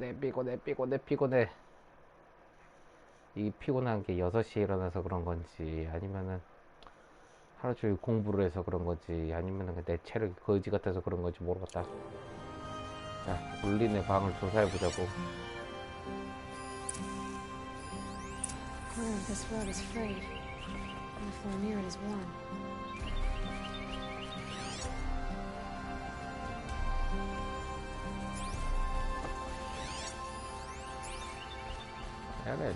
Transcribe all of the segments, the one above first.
내 피곤해. 이 피곤한 게 6시에 일어나서 그런 건지, 아니면은 하루 종일 공부를 해서 그런 건지, 아니면은 내 체력이 거지 같아서 그런 건지 모르겠다. 자, 울린의 방을 조사해보자고. Corner of this rug is frayed, and the floor near it is worn. 에렌.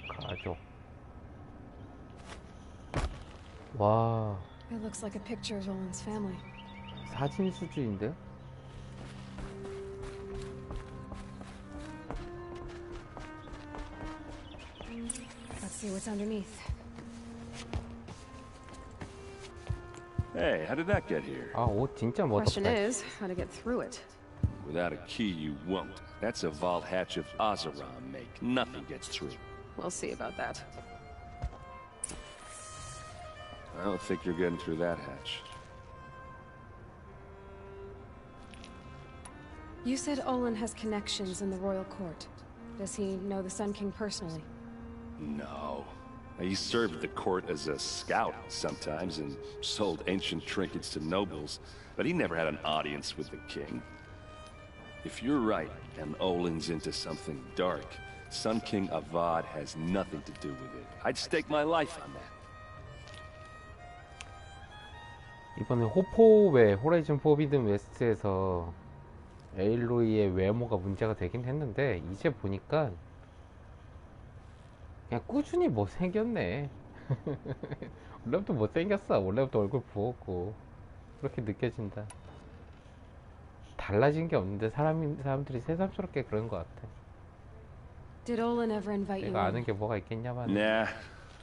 가족. 와, It looks like a picture of Olin's family. 사진 수준인데? Let's see what's underneath. Hey, how did that get here? 아, 옷 진짜 Question 멋있다. is, how to get through it. Without a key, you won't. That's a vault hatch of Ozeron make. Nothing gets through. We'll see about that. I don't think you're getting through that hatch. You said Olin has connections in the royal court. Does he know the Sun King personally? No. He served the court as a scout sometimes and sold ancient trinkets to nobles, but he never had an audience with the king. If you're right, and Olin's into something dark, Sun King Avad has nothing to do with it. I'd stake my life on that. 이번에 호포웨 호라이즌 포비든 웨스트에서 에일로이의 외모가 문제가 되긴 했는데, 이제 보니까 그냥 꾸준히 못생겼네. 원래부터 못생겼어. 원래부터 얼굴 부었고. 그렇게 느껴진다. 달라진 게 없는데 사람들이 새삼스럽게 그런 것 같아. Did Olin ever invite you 내가 아는 in? 게 뭐가 있겠냐만. Nah.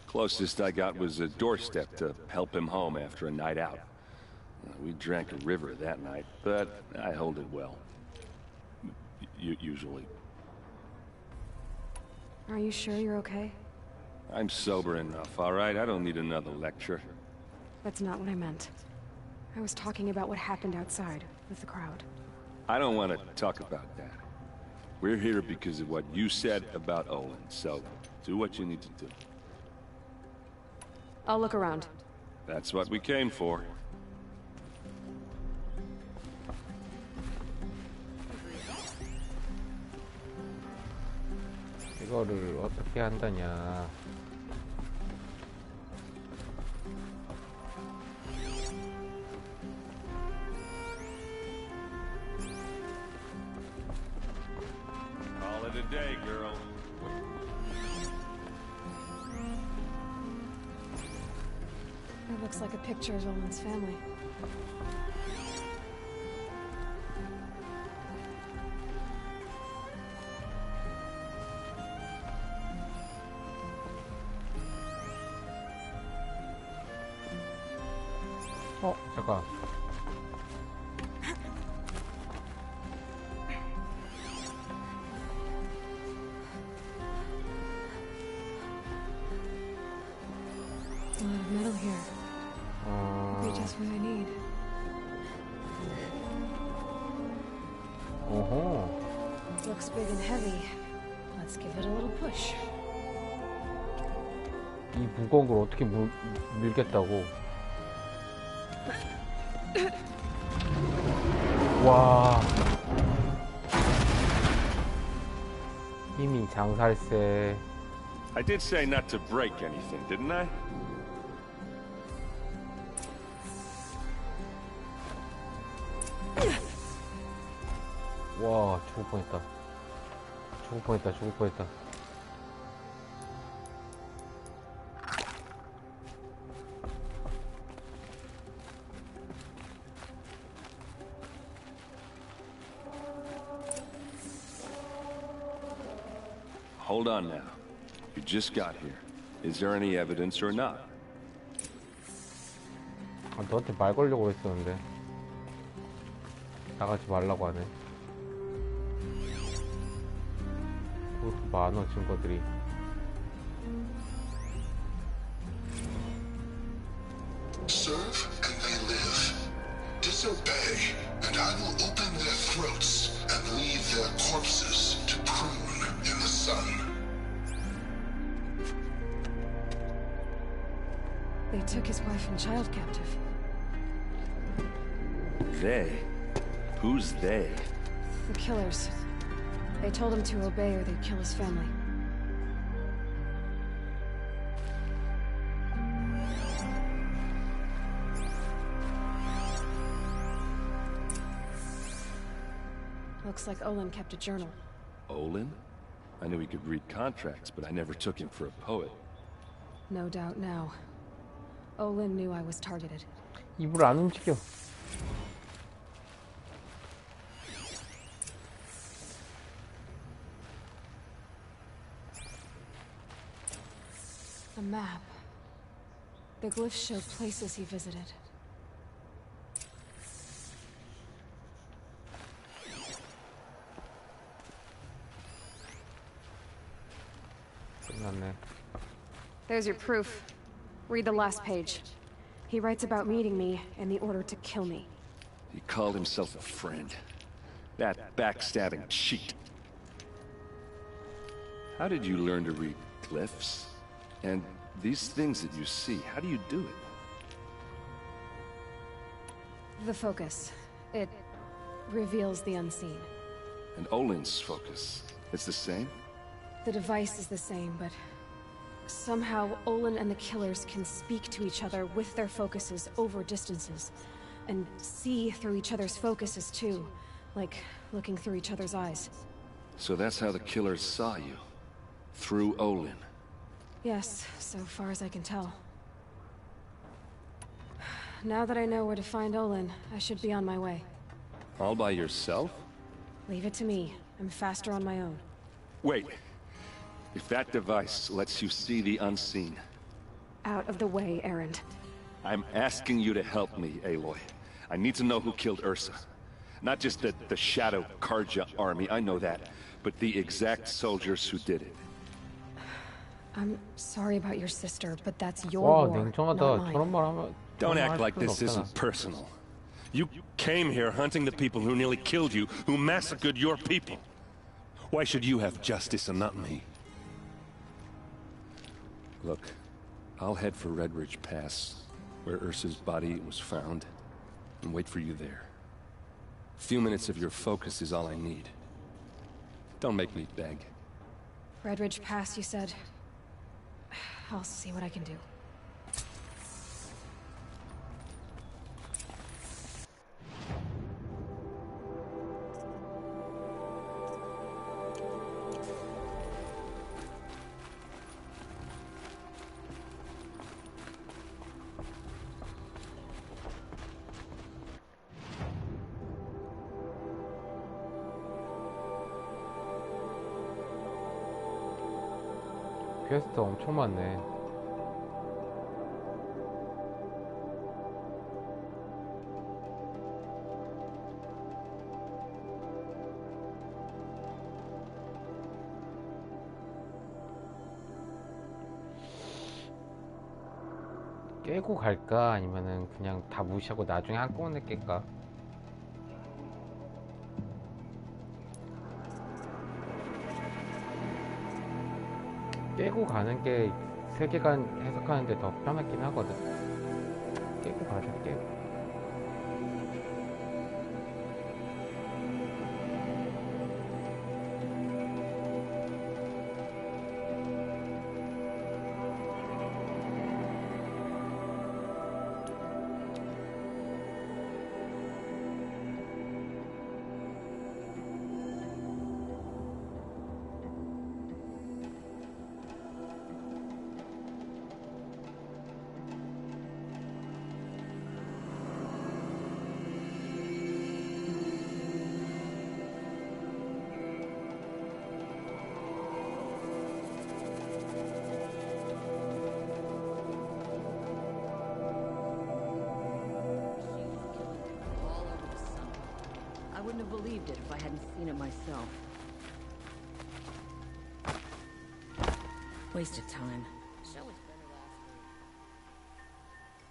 Closest I got was a doorstep to help him home after a night out. We drank a river that night, but I hold it well. Usually. Are you sure you're okay? I'm sober enough, all right? I don't need another lecture. That's not what I meant. I was talking about what happened outside with the crowd. I don't want to talk about that. We're here because of what you said about Olin, so do what you need to do. I'll look around. That's what we came for. 이거를 어떻게 한다냐. Call it a day, girl. It looks like a picture of Olin's family. 잠깐. A lot of metal here. Could be just what I need. Looks big and heavy. Let's give it a little push. 이 무거운 걸 어떻게 밀겠다고. 와. 힘이 장살세. I did say not to break anything, didn't I? 와, 죽을 뻔했다. 죽을 뻔했다. Hold on now. You just got here. Is there any evidence or not? 아, 너한테 말 걸려고 했었는데 나가지 말라고 하네. 뭐 많어 증거들이. Serve and they live. Disobey, and I will open their throats and leave their corpses to prune in the sun. They took his wife and child captive. They? Who's they? The killers. They told him to obey or they'd kill his family. Looks like Olin kept a journal. Olin? I knew he could read contracts, but I never took him for a poet. No doubt now. Olin knew I was targeted. 입을 안 움직여. A map. The glyphs show places he visited. 끝났네. There's your proof. Read the last page. He writes about meeting me and the order to kill me. He called himself a friend. That backstabbing cheat. How did you learn to read glyphs? And these things that you see, how do you do it? The focus. It reveals the unseen. And Olin's focus, it's the same? The device is the same, but somehow Olin and the killers can speak to each other with their focuses over distances, and see through each other's focuses too, like looking through each other's eyes. So that's how the killers saw you? Through Olin? Yes, so far as I can tell. Now that I know where to find Olin, I should be on my way. All by yourself? Leave it to me. I'm faster on my own. Wait. If that device lets you see the unseen... Out of the way, Erend. I'm asking you to help me, Aloy. I need to know who killed Ursa. Not just the Shadow Karja army, I know that, but the exact soldiers who did it. I'm sorry about your sister, but that's your 와, war, 냉정하다. not mine. 저런 말 하면 Don't 저런 말 act 할 like 필요는 this 없잖아. isn't personal. You came here hunting the people who nearly killed you, who massacred your people. Why should you have justice and not me? Look, I'll head for Red Ridge Pass, where Ursa's body was found, and wait for you there. A few minutes of your focus is all I need. Don't make me beg. Red Ridge Pass, you said? I'll see what I can do. 퀘스트 엄청 많네. 깨고 갈까? 아니면은 그냥 다 무시하고 나중에 한꺼번에 깰까? 깨고 가는 게 세계관 해석하는데 더 편하긴 하거든. 깨고 가자, 깨고. I wouldn't have believed it if I hadn't seen it myself. Waste of time. Show was better last week.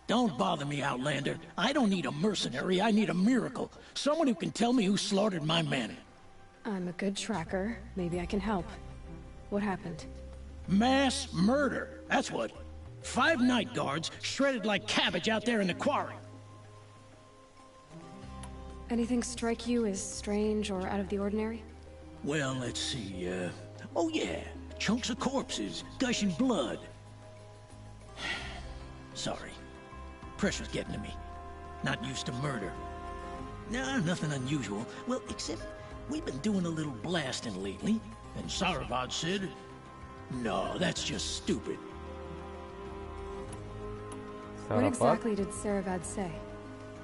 Don't bother me, Outlander. I don't need a mercenary, I need a miracle. Someone who can tell me who slaughtered my men. I'm a good tracker. Maybe I can help. What happened? Mass murder, that's what. 5 night guards shredded like cabbage out there in the quarry. Anything strike you as strange or out of the ordinary? Well, let's see, oh yeah, chunks of corpses, gushing blood. Sorry. Pressure's getting to me. Not used to murder. Nah, nothing unusual. Well, except we've been doing a little blasting lately, and Saravad said, no, that's just stupid. What exactly did Saravad say?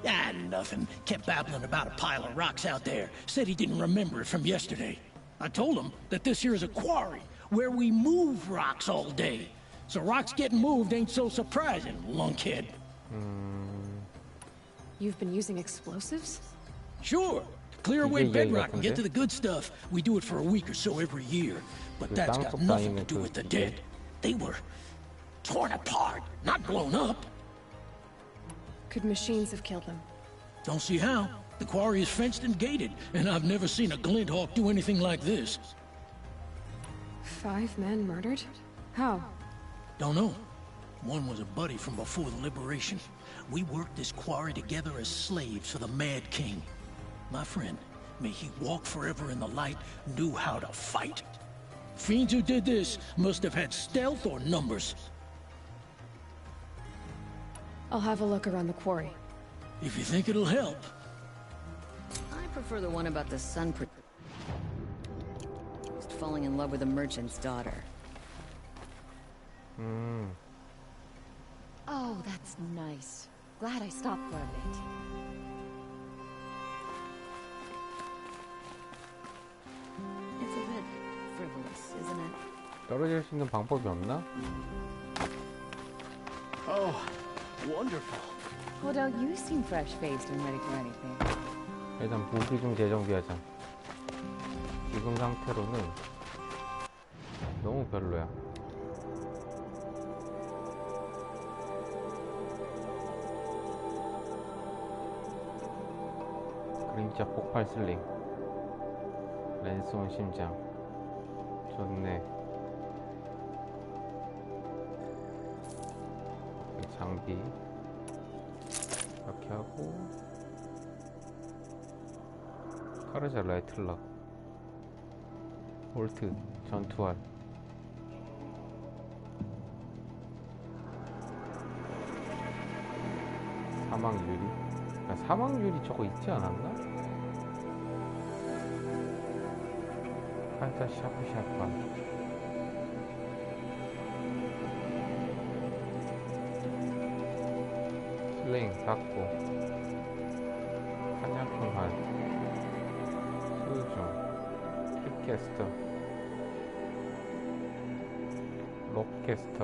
Ah, nothing. Kept babbling about a pile of rocks out there. Said he didn't remember it from yesterday. I told him that this here is a quarry, where we move rocks all day. So rocks getting moved ain't so surprising, lunkhead. You've been using explosives? Sure. To clear away bedrock and get to the good stuff. We do it for a week or so every year. But that's got nothing to do with the dead. They were torn apart, not blown up. Could machines have killed them? Don't see how. The quarry is fenced and gated, and I've never seen a glint hawk do anything like this. 5 men murdered? How? Don't know. One was a buddy from before the liberation. We worked this quarry together as slaves for the Mad King. My friend, may he walk forever in the light, knew how to fight. Fiends who did this must have had stealth or numbers. I'll have a look around the quarry. If you think it'll help. I prefer the one about the sun just falling in love with a merchant's daughter. Oh, that's nice. Glad I stopped for a bit. It's a bit frivolous, isn't it? 떨어질 수 있는 방법이 없나? Oh, wonderful. Well, don't you seem fresh-faced and ready for anything? 일단 무기 좀 재정비하자. 지금 상태로는 너무 별로야. 그림자 폭발 슬링, 랜선 심장, 좋네. 장비 이렇게 하고, 카르자 라이틀락, 볼트 전투활, 사막 유리. 야, 사막 유리 저거 있지 않았나? 팔자 샤프샤프. 슬링 닫고, 한약품환, 수중, 킥캐스터, 롭캐스터,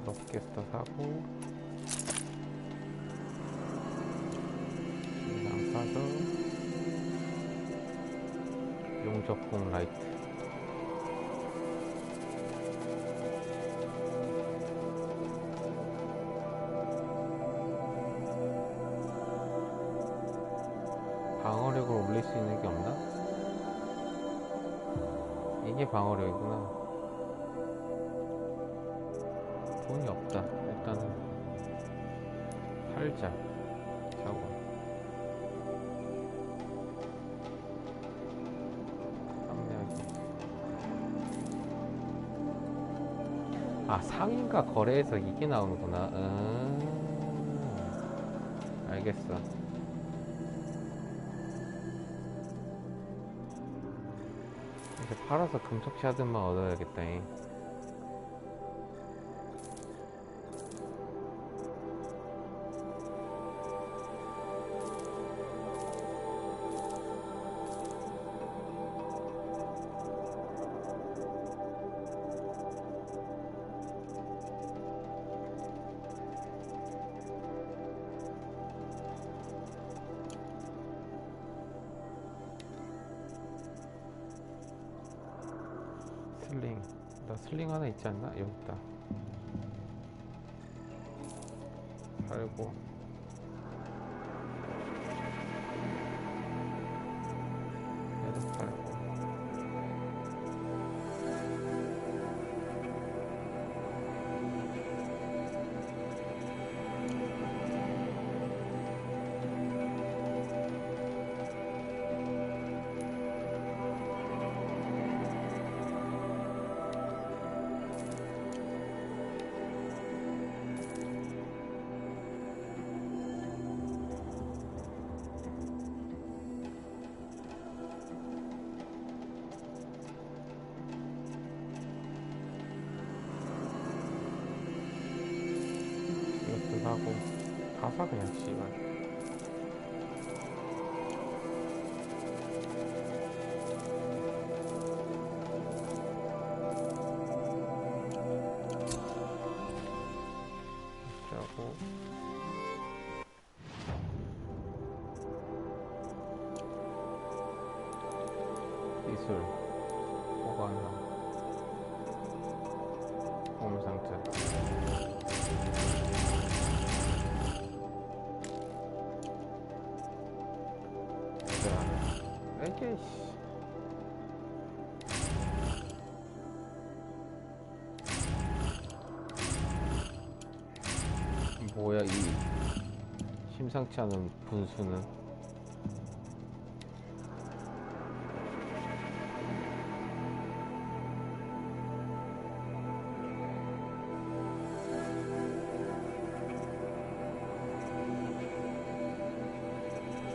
롭캐스터 사고, 이상 사서, 용접공 라이트. 방어력을 올릴 수 있는 게 없나? 이게 방어력이구나. 돈이 없다. 일단은 팔자 사고. 판매하기. 아, 상인과 거래해서 이게 나오는구나. 알겠어. 이제 팔아서 금속 샤드만 얻어야겠다. 나 슬링 하나 있지 않나? 여기 있다. 팔고 얘도 팔고. 하고 가사 그냥 씨발. 하고 기술 보관함 홈상자. 이게 뭐야 이 심상치 않은 분수는.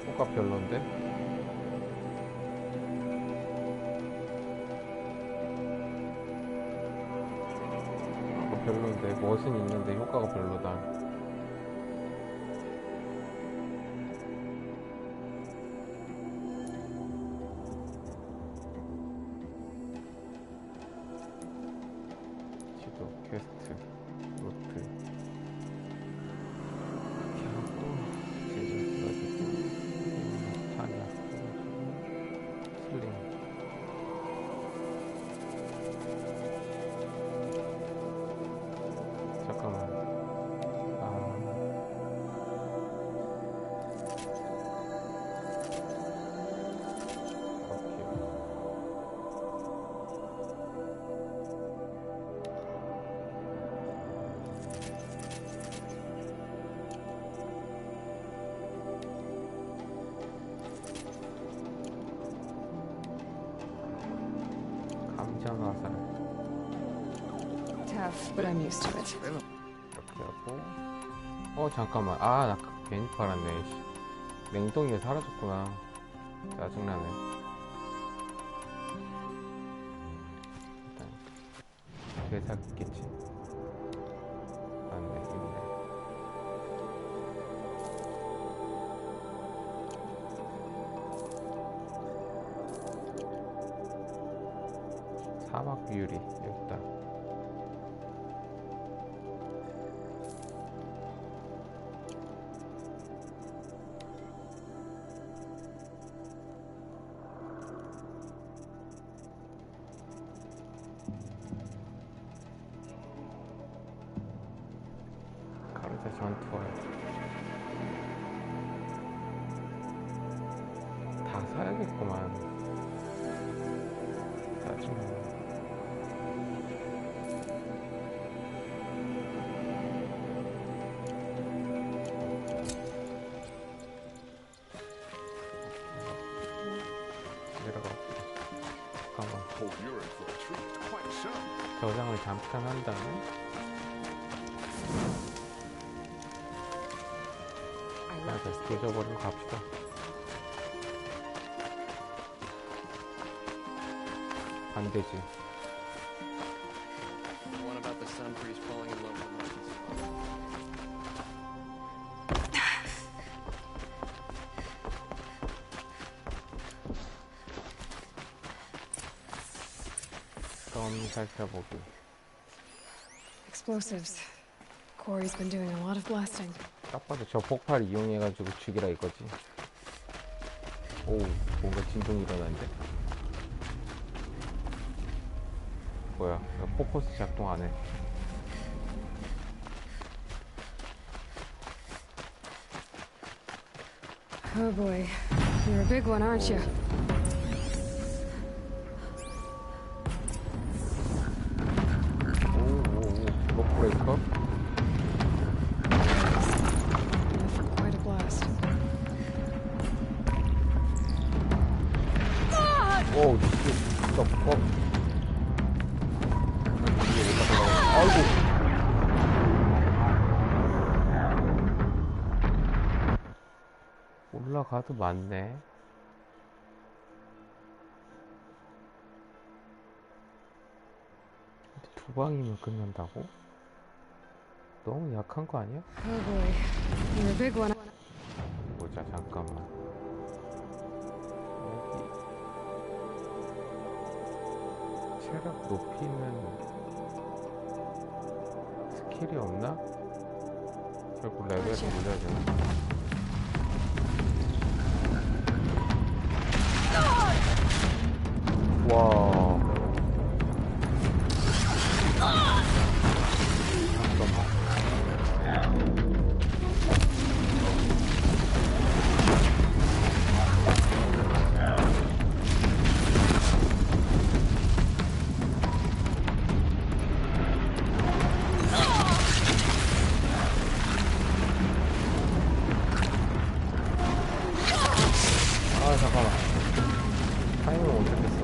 효과 별론데? 별론데 멋은 있는데 효과가 별로다. 지도 퀘스트 노트 이렇게 하고 제일 가지고 찬이야 슬링. 잠깐만. 감전 화살. Tough, but I'm used to it. 이렇게 하고 잠깐만. 나 괜히 팔았네. 냉동이가 사라졌구나. 짜증나네. 일단 되살겠지. 맞네. 있네. 사막 비율이 여기 있다. 가르자 전투할 다 사야겠구만. 짜증나. 저장을 잠깐 한 다음에 다시 조져버리고 갑시다. 안 되지. 살펴보기. Explosives. Corey's been doing a lot of blasting. 딱 봐도 저 폭발 이용해가지고 죽이라 이거지. 오, 뭔가 진동이 일어났는데? 뭐야, 포커스 작동 안 해. Oh boy, you're a big one, aren't you? 록 브레이커? Quite a blast. 오, 진짜 아이고. 올라가도 많네. 두 방이면 끝난다고? 너무 약한 거 아니야? Oh boy, you're a big one. 보자, 잠깐만. 여기 체력 높이는 스킬이 없나? 결국 레벨을 올려야 되나? 와. 아, 잠깐만. 타이밍을 못했어.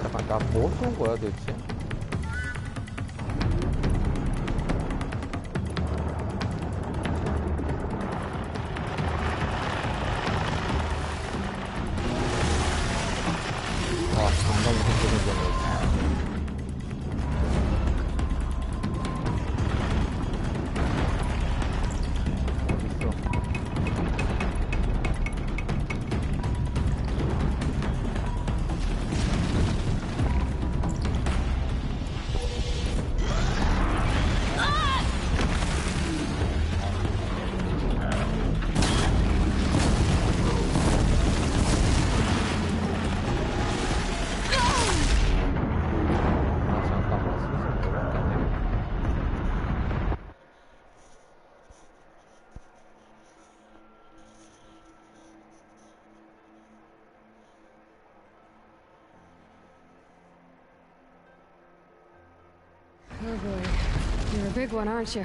잠깐, 나 뭐 쏜 거야, 도대체? 정말 무슨 소리야. Oh boy, you're a big one, aren't you?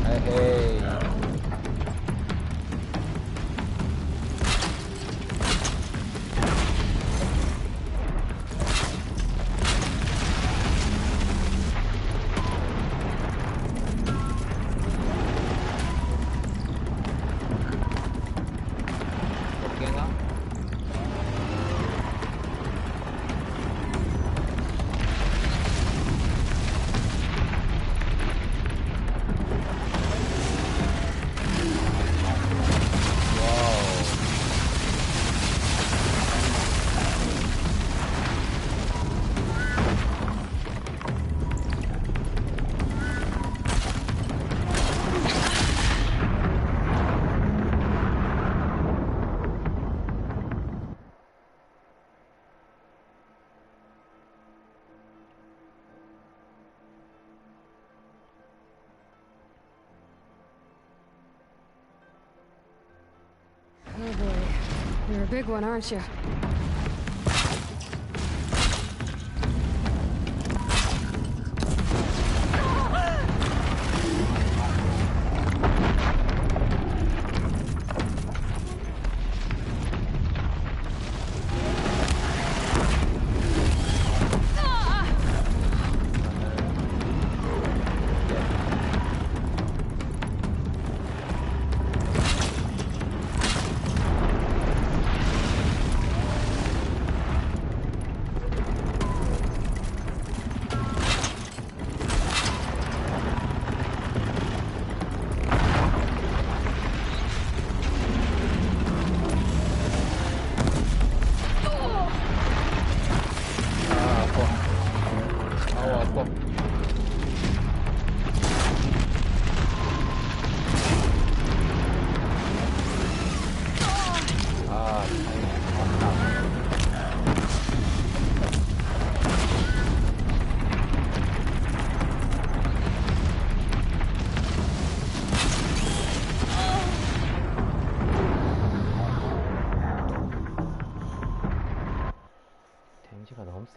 에헤이. 몇 개나? Oh boy, you're a big one, aren't you?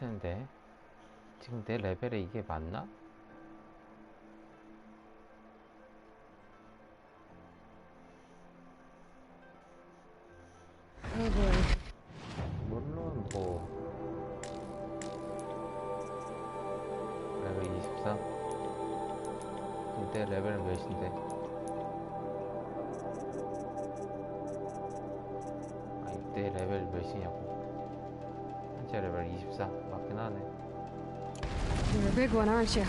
되는데 지금 내 레벨에 이게 맞나? 물론 뭐 레벨 24? 근데 레벨은 몇인데? 아니 내 레벨 몇이냐고. 현재 레벨 24 맞긴 하네. You're a big one, aren't you?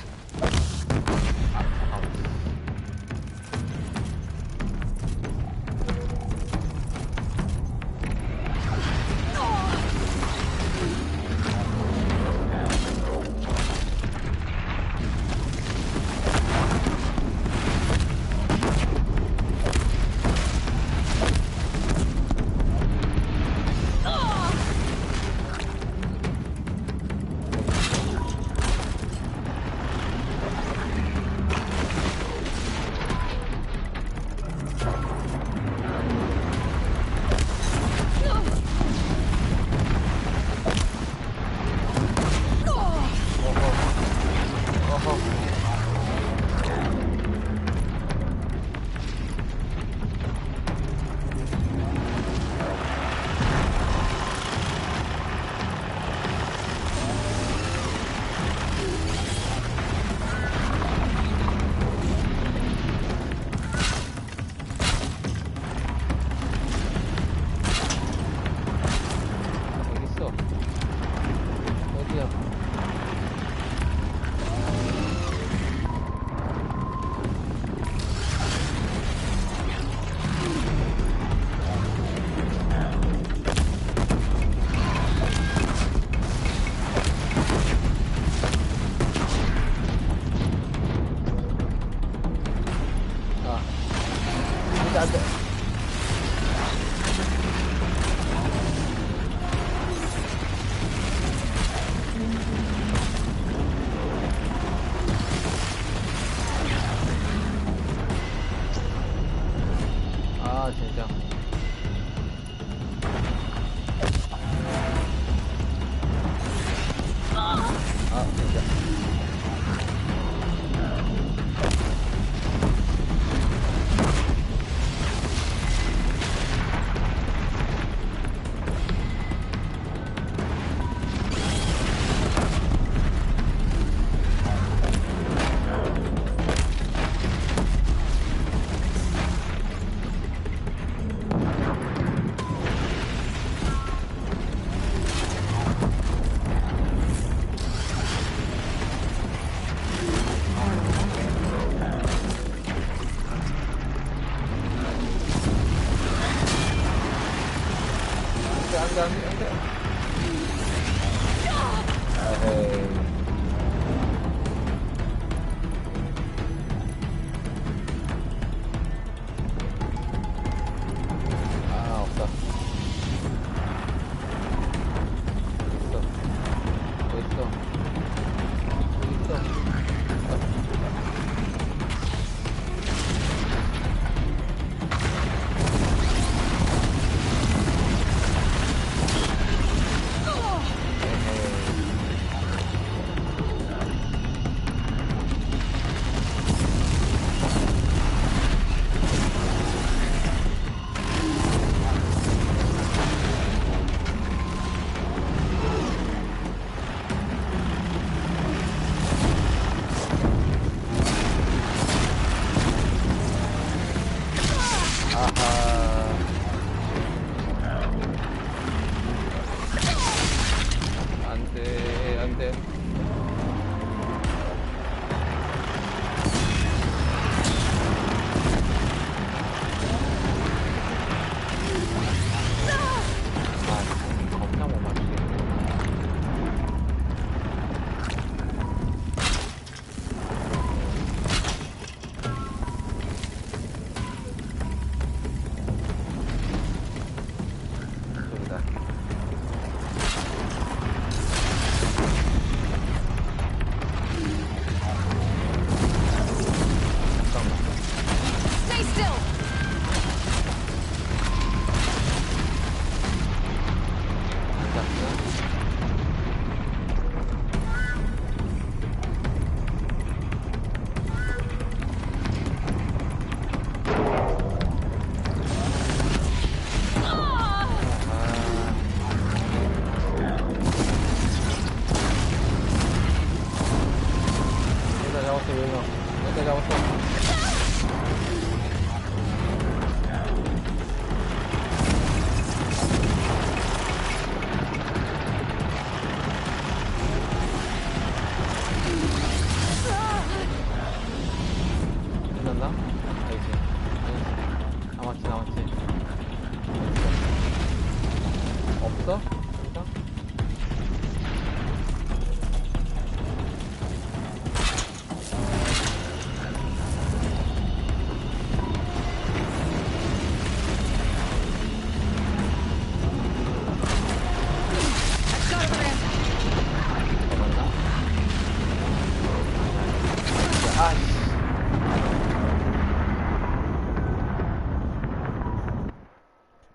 없어?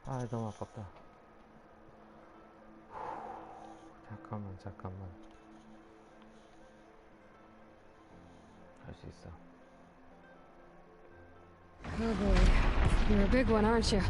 아, 너무 아깝다. 잠깐만. 할 수 있어. Oh boy. You're a big one, aren't you?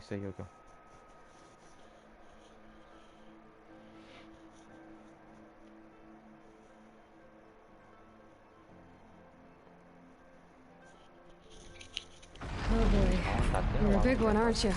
있어요, 여기. Oh boy. You're a big one, aren't you?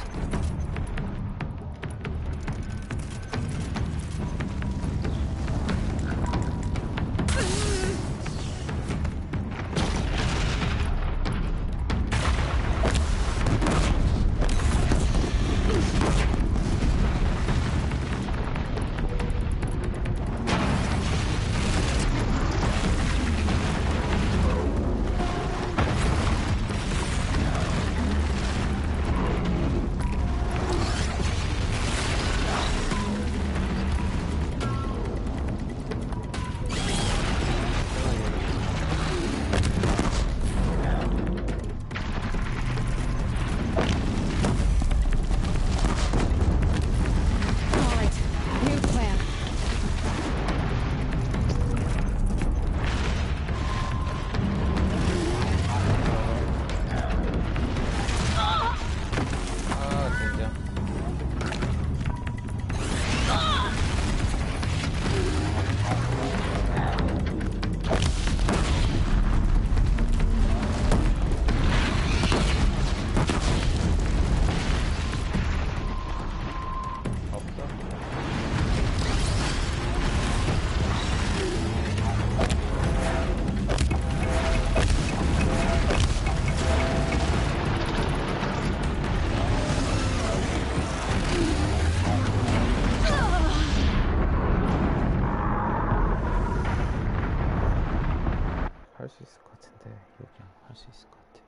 할 수 있을 것 같은데, 여기 할 수 있을 것 같아.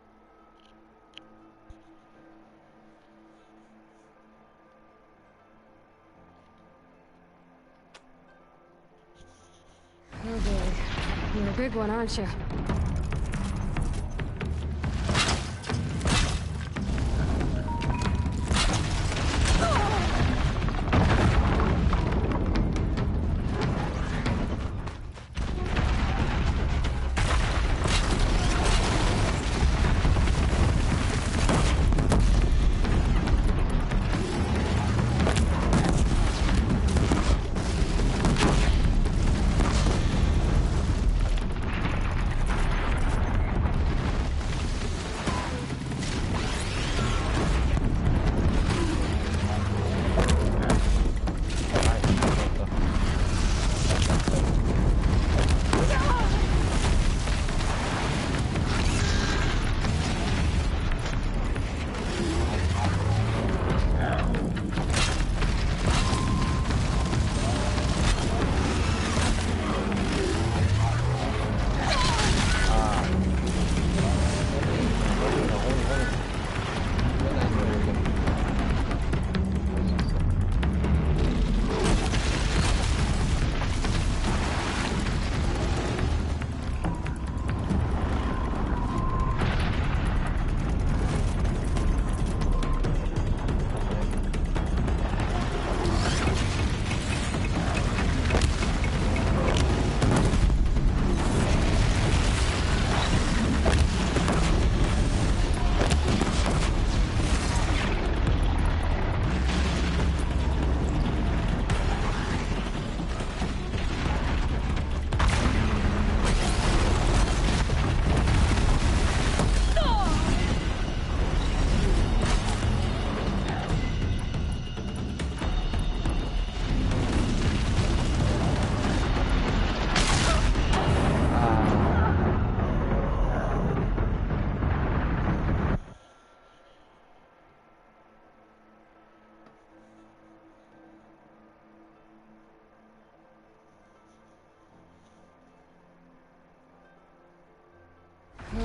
Oh boy. You're a big one, aren't you?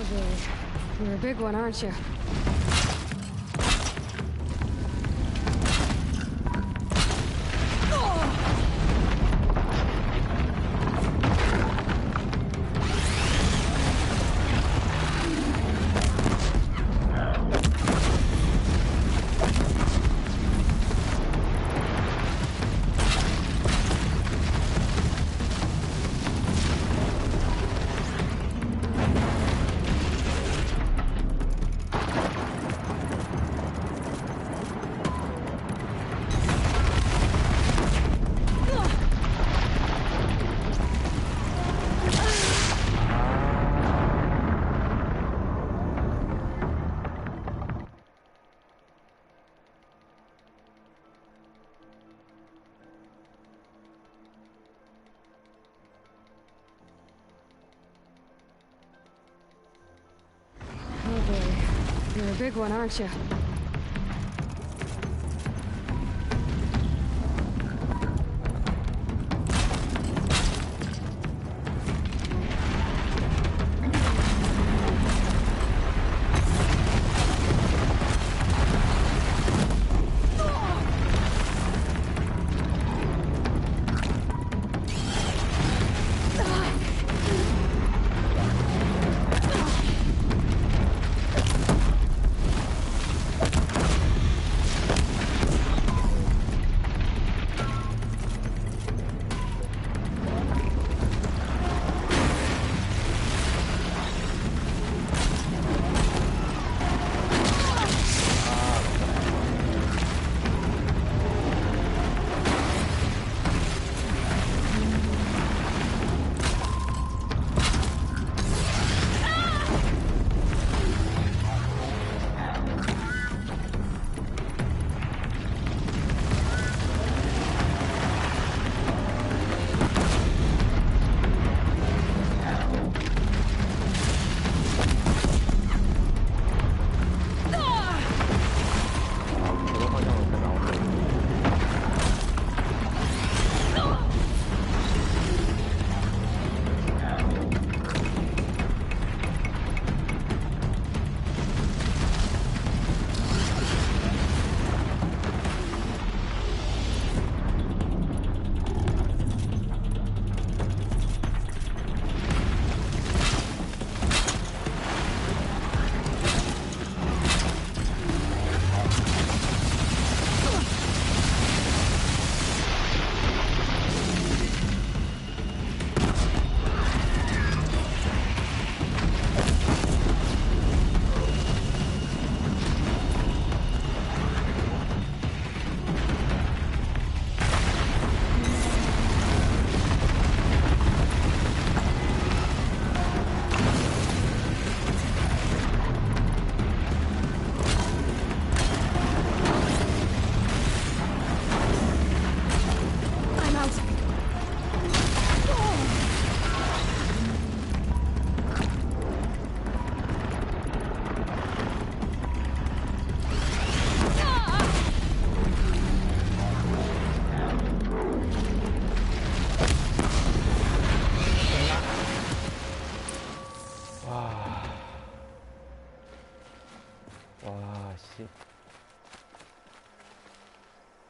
You're a big one, aren't you? You're a big one, aren't you?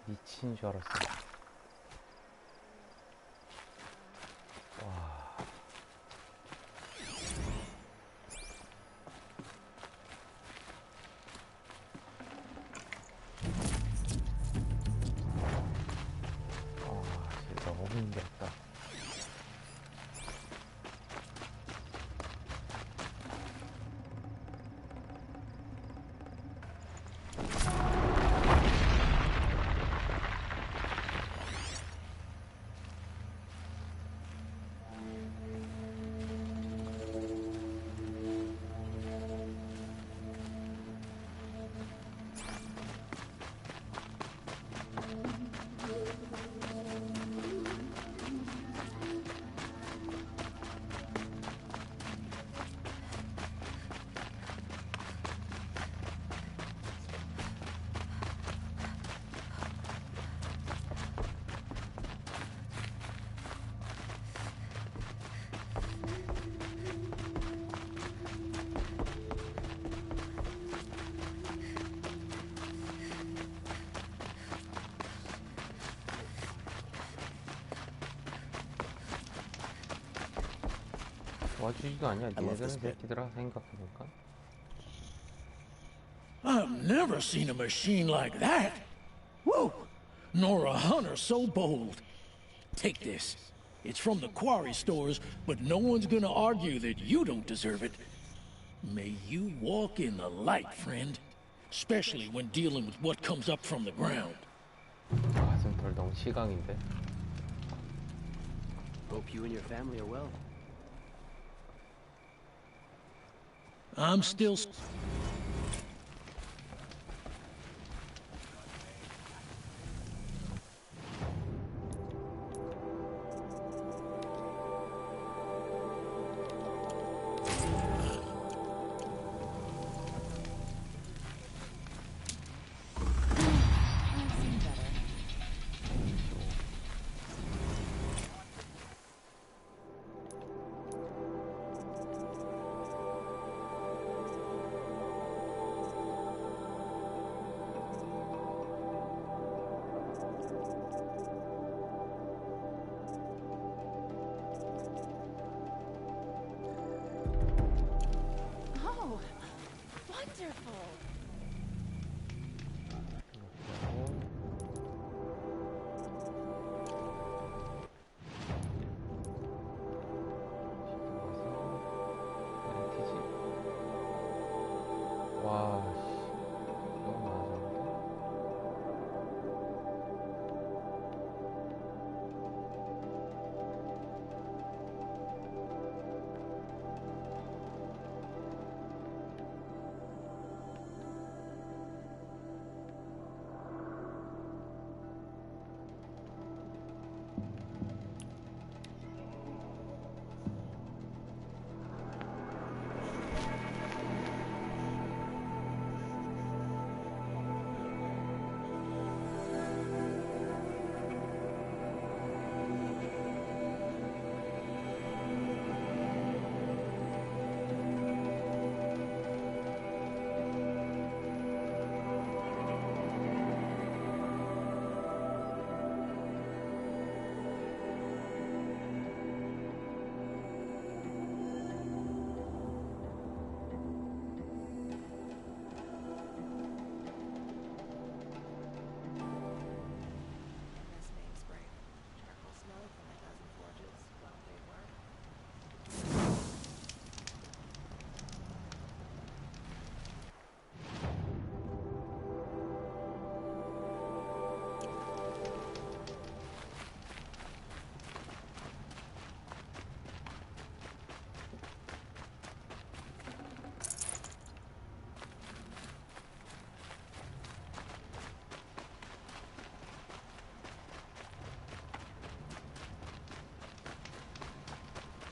미친 줄 알았어. 와. 진짜 너무 힘들었다. 도와주지도 않냐? I love 니네들은 this bit. 새끼들아 생각해볼까? I've never seen a machine like that. Whoa! Nor a hunter so bold. Take this. It's from the quarry stores, but no one's gonna argue that you don't deserve it. May you walk in the light, friend. Especially when dealing with what comes up from the ground. 가슴털 너무 시강인데. Hope you and your family are well. I'm still... Oh, wonderful. 와, 너무 많아졌는데? This name's great. Charcoal smoke from a dozen forges. Well paid work.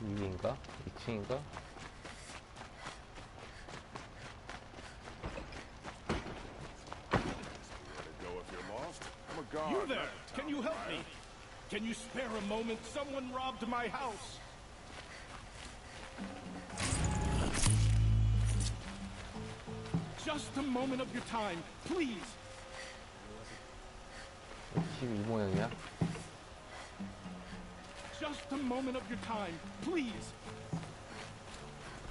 위인가? 2층인가? You there! Can you help me? Can you spare a moment? Someone robbed my house! Just a moment of your time, please! 집 이 모양이야? Just a moment of your time, please!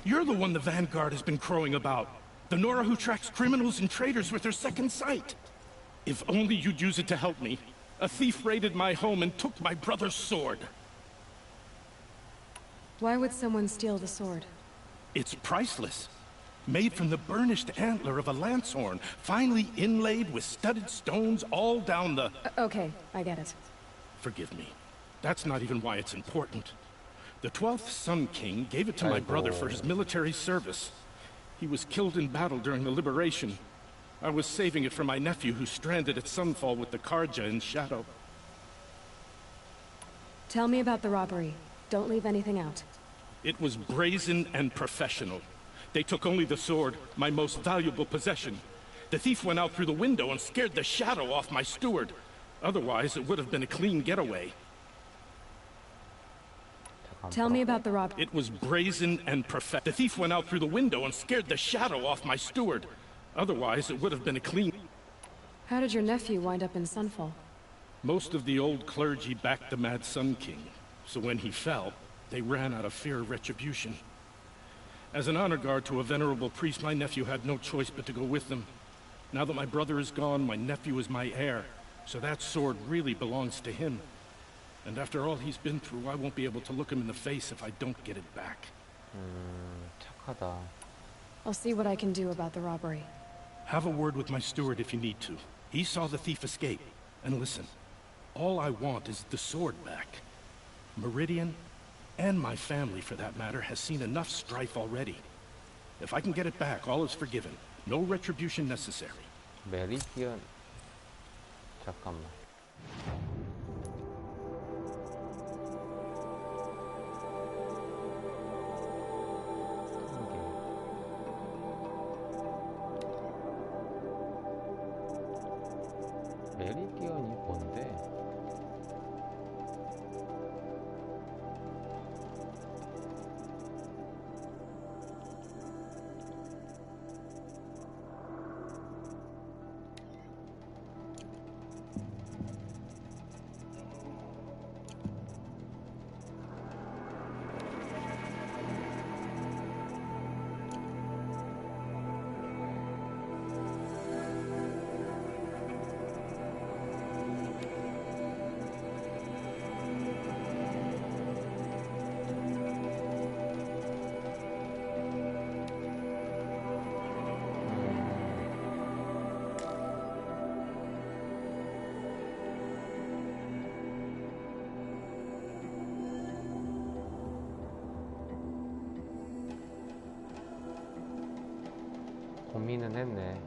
You're the one the Vanguard has been crowing about. The Nora who tracks criminals and traitors with her second sight. If only you'd use it to help me. A thief raided my home and took my brother's sword. Why would someone steal the sword? It's priceless. Made from the burnished antler of a lancehorn, finely inlaid with studded stones all down the... Okay, I get it. Forgive me. That's not even why it's important. The 12th Sun King gave it to my brother for his military service. He was killed in battle during the liberation. I was saving it for my nephew who's stranded at Sunfall with the Karja in Shadow. Tell me about the robbery. Don't leave anything out. It was brazen and professional. They took only the sword, my most valuable possession. The thief went out through the window and scared the shadow off my steward. Otherwise, it would have been a clean getaway. Tell me about the robbery. It was brazen and perfect. The thief went out through the window and scared the shadow off my steward. Otherwise, it would have been a clean... How did your nephew wind up in Sunfall? Most of the old clergy backed the Mad Sun King. So when he fell, they ran out of fear of retribution. As an honor guard to a venerable priest, my nephew had no choice but to go with them. Now that my brother is gone, my nephew is my heir, so that sword really belongs to him. And after all he's been through, I won't be able to look him in the face if I don't get it back. 착하다. I'll see what I can do about the robbery. Have a word with my steward if you need to. He saw the thief escape. And listen, all I want is the sword back. Meridian, and my family for that matter, has seen enough strife already. If I can get it back, all is forgiven. No retribution necessary. 메리디언. 잠깐만. 메리디언이 뭔데? 고민은 했네.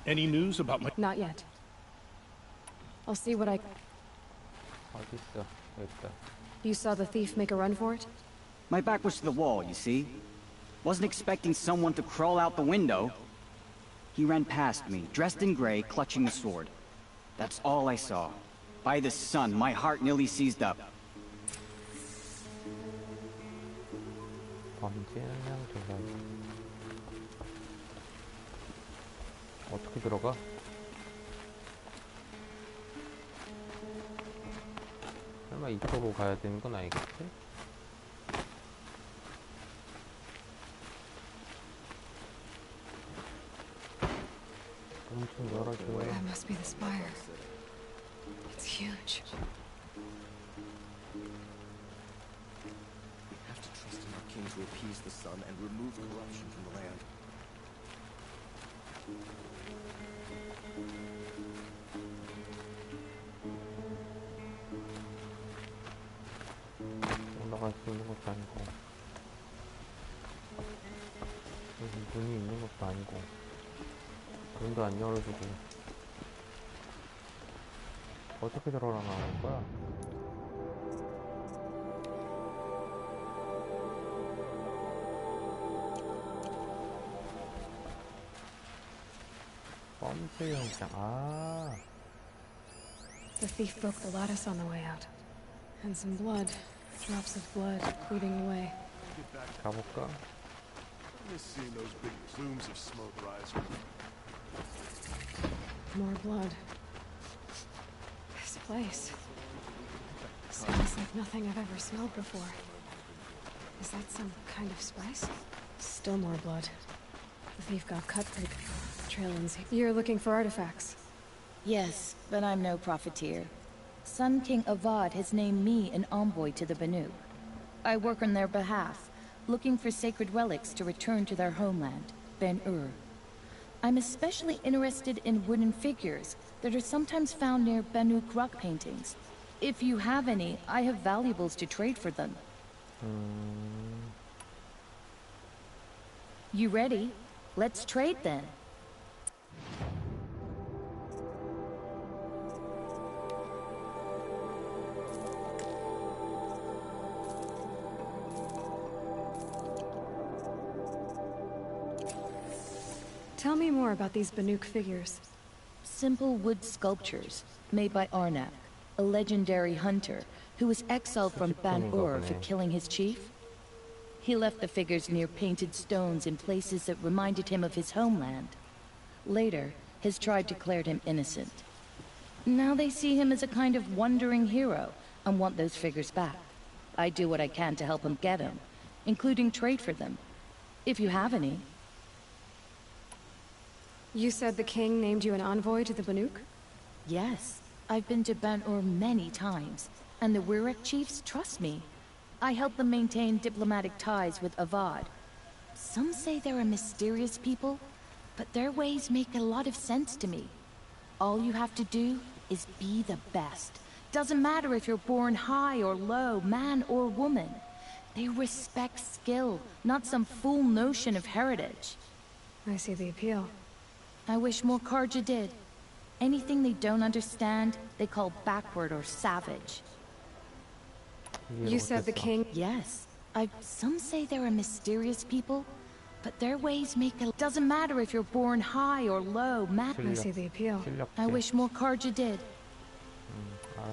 Any news about my... Not yet. I'll see what I... 어딨어? 여기 있다. You saw the thief make a run for it? My back was to the wall, you see. Wasn't expecting someone to crawl out the window. He ran past me, dressed in gray, clutching the sword. That's all I saw. By the sun, my heart nearly seized up. 어떻게 들어가? 설마 이쪽으로 가야 되는 건 아니겠지? 엄청 열어줘요. That must be the spire. It's huge. We have to trust in our king to appease the sun and remove corruption from the land. 올라갈 수 있는 것도 아니고 여기 문이 있는 것도 아니고 문도 안 열어주고 어떻게 들어가는 거야? 펌프 영상. 아. The thief broke the lattice on the way out. And some blood. Drops of blood leading the way. 가볼까? Just seeing those big plumes of smoke rise. More blood. This place smells like nothing I've ever smelled before. Is that some kind of spice? Still more blood. The thief got cut pretty good. Trail ends. You're looking for artifacts. Yes, but I'm no profiteer. Sun King Avad has named me an envoy to the Banu. I work on their behalf, looking for sacred relics to return to their homeland, Ben-Ur. I'm especially interested in wooden figures that are sometimes found near Banuk rock paintings. If you have any, I have valuables to trade for them. You ready? Let's trade then. Tell me more about these Banuk figures. Simple wood sculptures made by Arnak, a legendary hunter who was exiled from Ban-Ur for killing his chief. He left the figures near painted stones in places that reminded him of his homeland. Later, his tribe declared him innocent. Now they see him as a kind of wandering hero and want those figures back. I do what I can to help him get them, including trade for them, if you have any. You said the king named you an envoy to the Banuk? Yes, I've been to Ban-Ur many times, and the Wirek chiefs trust me. I help them maintain diplomatic ties with Avad. Some say they're a mysterious people, but their ways make a lot of sense to me. All you have to do is be the best. Doesn't matter if you're born high or low, man or woman. They respect skill, not some fool notion of heritage. I see the appeal. I wish more Karja did. Anything they don't understand, they call backward or savage. You said the king... Yes. Some say they're a mysterious people, but their ways make a... Doesn't matter if you're born high or low, man. I see the appeal. I wish more Karja did.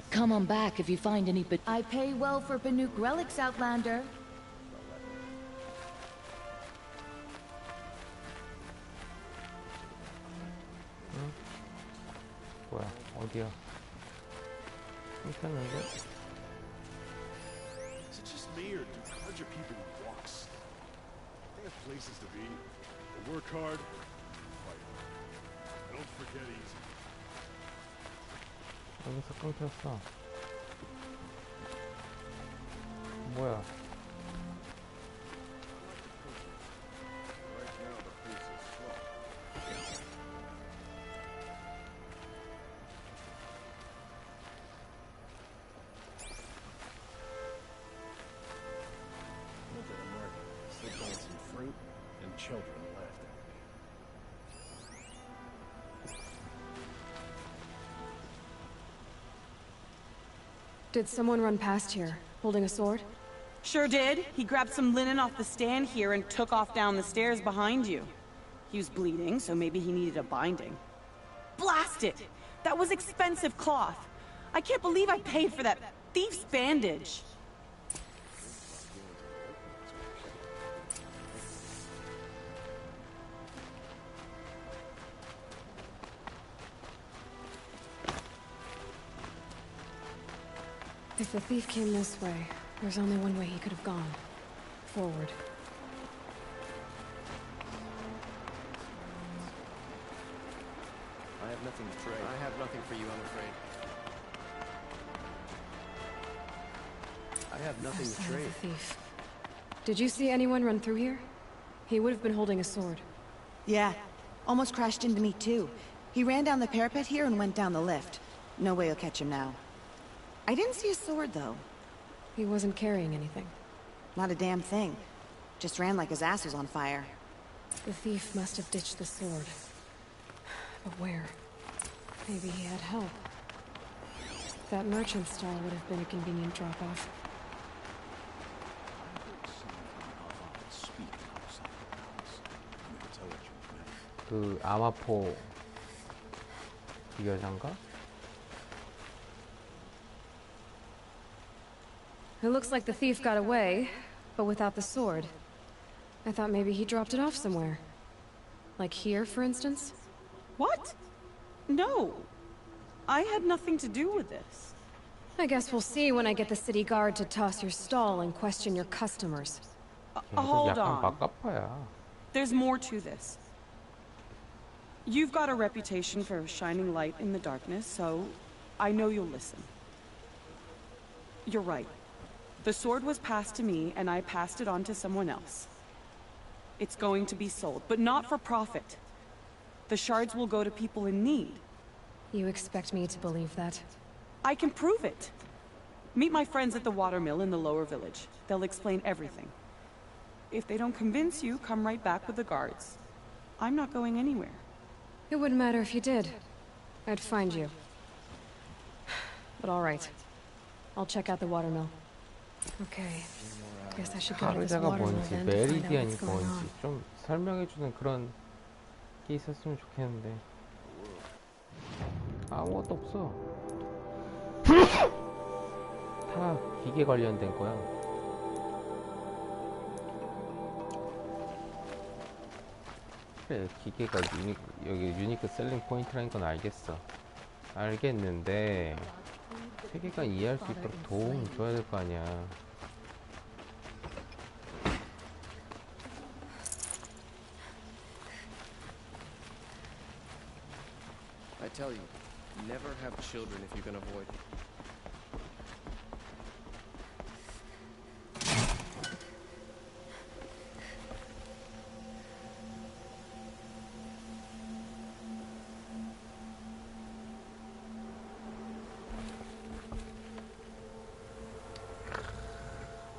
Come on back if you find any, but I pay well for Banuk relics, Outlander. 뭐야, 어디야? 끊겼는데? Is it just me, or do Karja people need walks? They have places to be. They work hard, fight. I don't forget easy. 여기서 끊겼어. 뭐야? Right now the pace is slow. Look at him working. Slipped on some fruit, and children laughed at me. Did someone run past here? Holding a sword? Sure did. He grabbed some linen off the stand here and took off down the stairs behind you. He was bleeding, so maybe he needed a binding. Blast it! That was expensive cloth. I can't believe I paid for that thief's bandage. If the thief came this way, there's only one way he could have gone. Forward. I have nothing to trade. I have nothing for you, I'm afraid. I have nothing to trade. The thief. Did you see anyone run through here? He would have been holding a sword. Yeah. Almost crashed into me, too. He ran down the parapet here and went down the lift. No way you'll catch him now. I didn't see a sword, though. He wasn't carrying anything. Not a damn thing. Just ran like his ass was on fire. The thief must have ditched the sword. But where? Maybe he had help. That merchant stall would have been a convenient drop-off. 그 아마포 이 여잔가? It looks like the thief got away, but without the sword. I thought maybe he dropped it off somewhere. Like here, for instance? What? No. I had nothing to do with this. I guess we'll see when I get the city guard to toss your stall and question your customers. Hold 약간 on. 막가파야. There's more to this. You've got a reputation for shining light in the darkness, so I know you'll listen. You're right. The sword was passed to me, and I passed it on to someone else. It's going to be sold, but not for profit. The shards will go to people in need. You expect me to believe that? I can prove it. Meet my friends at the watermill in the lower village. They'll explain everything. If they don't convince you, come right back with the guards. I'm not going anywhere. It wouldn't matter if you did. I'd find you. But all right. I'll check out the watermill. Okay. Guess I should go to this 가르자가 watermill 뭔지 then to find out what's 메리디안이 going 뭔지 on. 좀 설명해주는 그런 게 있었으면 좋겠는데 아무것도 없어. 다 기계 관련된 거야. 그래, 기계가 여기 유니크 셀링 포인트라는 건 알겠어. 알겠는데 세계관 이해할 수 있도록 도움 줘야 될 거 아니야. I tell you, never have children if you can avoid it.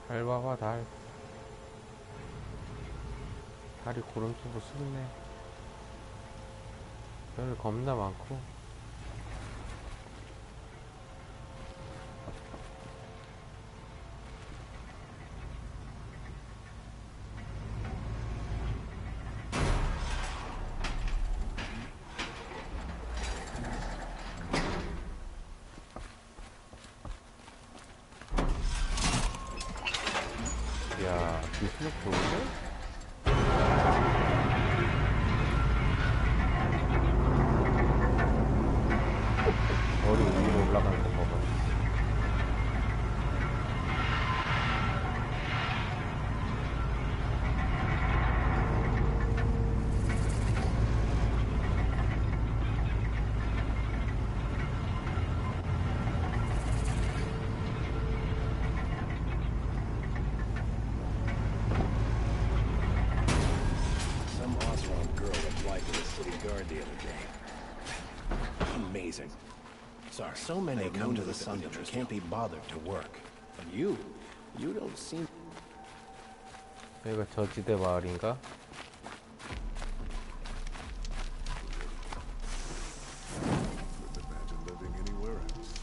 달 봐봐, 달. 달이 고름쪽으로 쓰네. 별 겁나 많고. 야, 기술력 좋은데? 머리 위로 올라가는 거 봐봐. Some Oswald girl applied to the city guard the other day. Amazing. Sorry. So many come to the sun that they can't be bothered to work. And you don't seem... 여기가 저지대 마을인가? Couldn't imagine living anywhere else.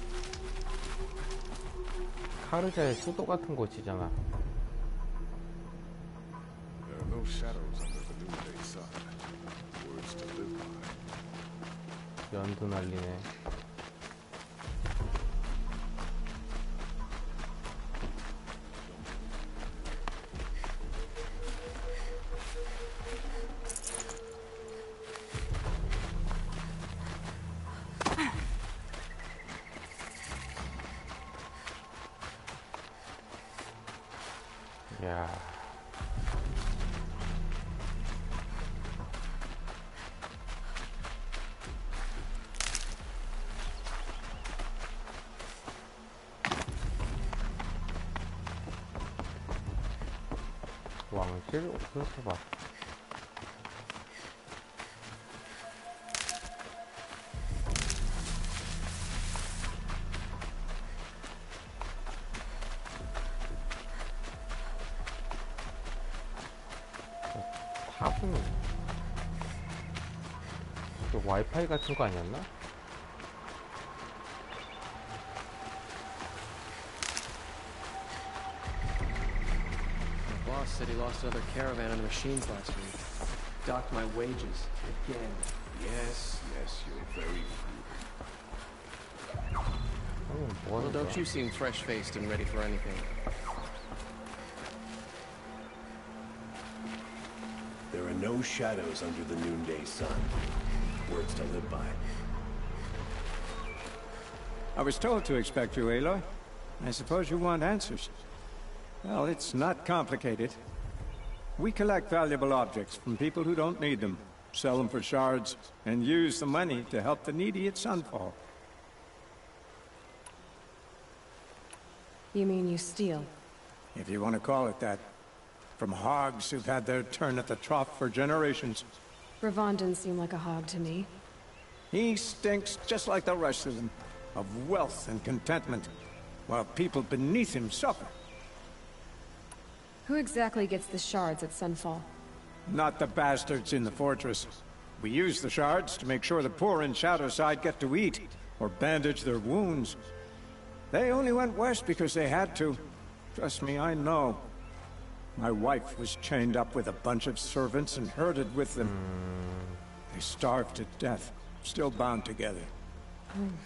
카르자의 수도 같은 곳이잖아. There are no shadows under the noonday sun. Words to live by. 연두 날리네. 야. 왕실 어디서 봐. 탑은 와이파이 같은 거 아니었나? The boss said he lost another caravan of the machines last week. Docked my wages again. Yes, you're very frugal. Well, don't you seem fresh-faced and ready for anything? There are no shadows under the noonday sun. Words to live by. I was told to expect you, Aloy. I suppose you want answers. Well, it's not complicated. We collect valuable objects from people who don't need them, sell them for shards, and use the money to help the needy at Sunfall. You mean you steal? If you want to call it that. From hogs who've had their turn at the trough for generations. Ravon didn't seem like a hog to me. He stinks just like the rest of them, of wealth and contentment, while people beneath him suffer. Who exactly gets the shards at Sunfall? Not the bastards in the fortress. We use the shards to make sure the poor in Shadowside get to eat, or bandage their wounds. They only went west because they had to. Trust me, I know. My wife was chained up with a bunch of servants and herded with them. They starved to death, still bound together. I'm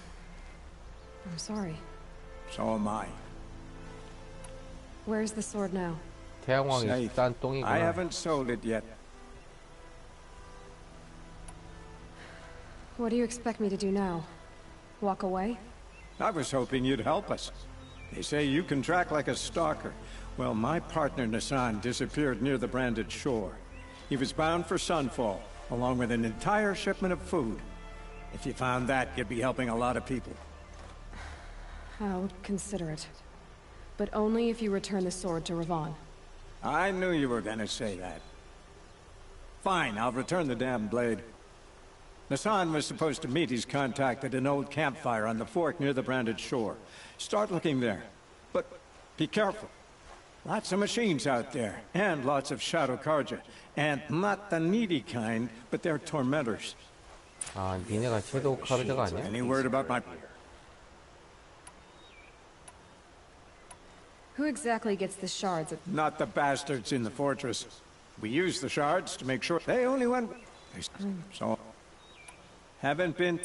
sorry. So am I. Where's the sword now? Safe. I haven't sold it yet. What do you expect me to do now? Walk away? I was hoping you'd help us. They say you can track like a stalker. Well, my partner Nassan disappeared near the branded shore. He was bound for Sunfall, along with an entire shipment of food. If you found that, you'd be helping a lot of people. I'll consider it. But only if you return the sword to Ravon. I knew you were gonna say that. Fine, I'll return the damn blade. Nassan was supposed to meet his contact at an old campfire on the fork near the branded shore. Start looking there. But be careful. Lots of machines out there, and lots of Shadow Karja. And not the needy kind, but they're tormentors. 아, 니네가 섀도우 카르자가 아니야? Any word about my... Who exactly gets the shards at... Not the bastards in the fortress. We use the shards to make sure they only went... So... Haven't been...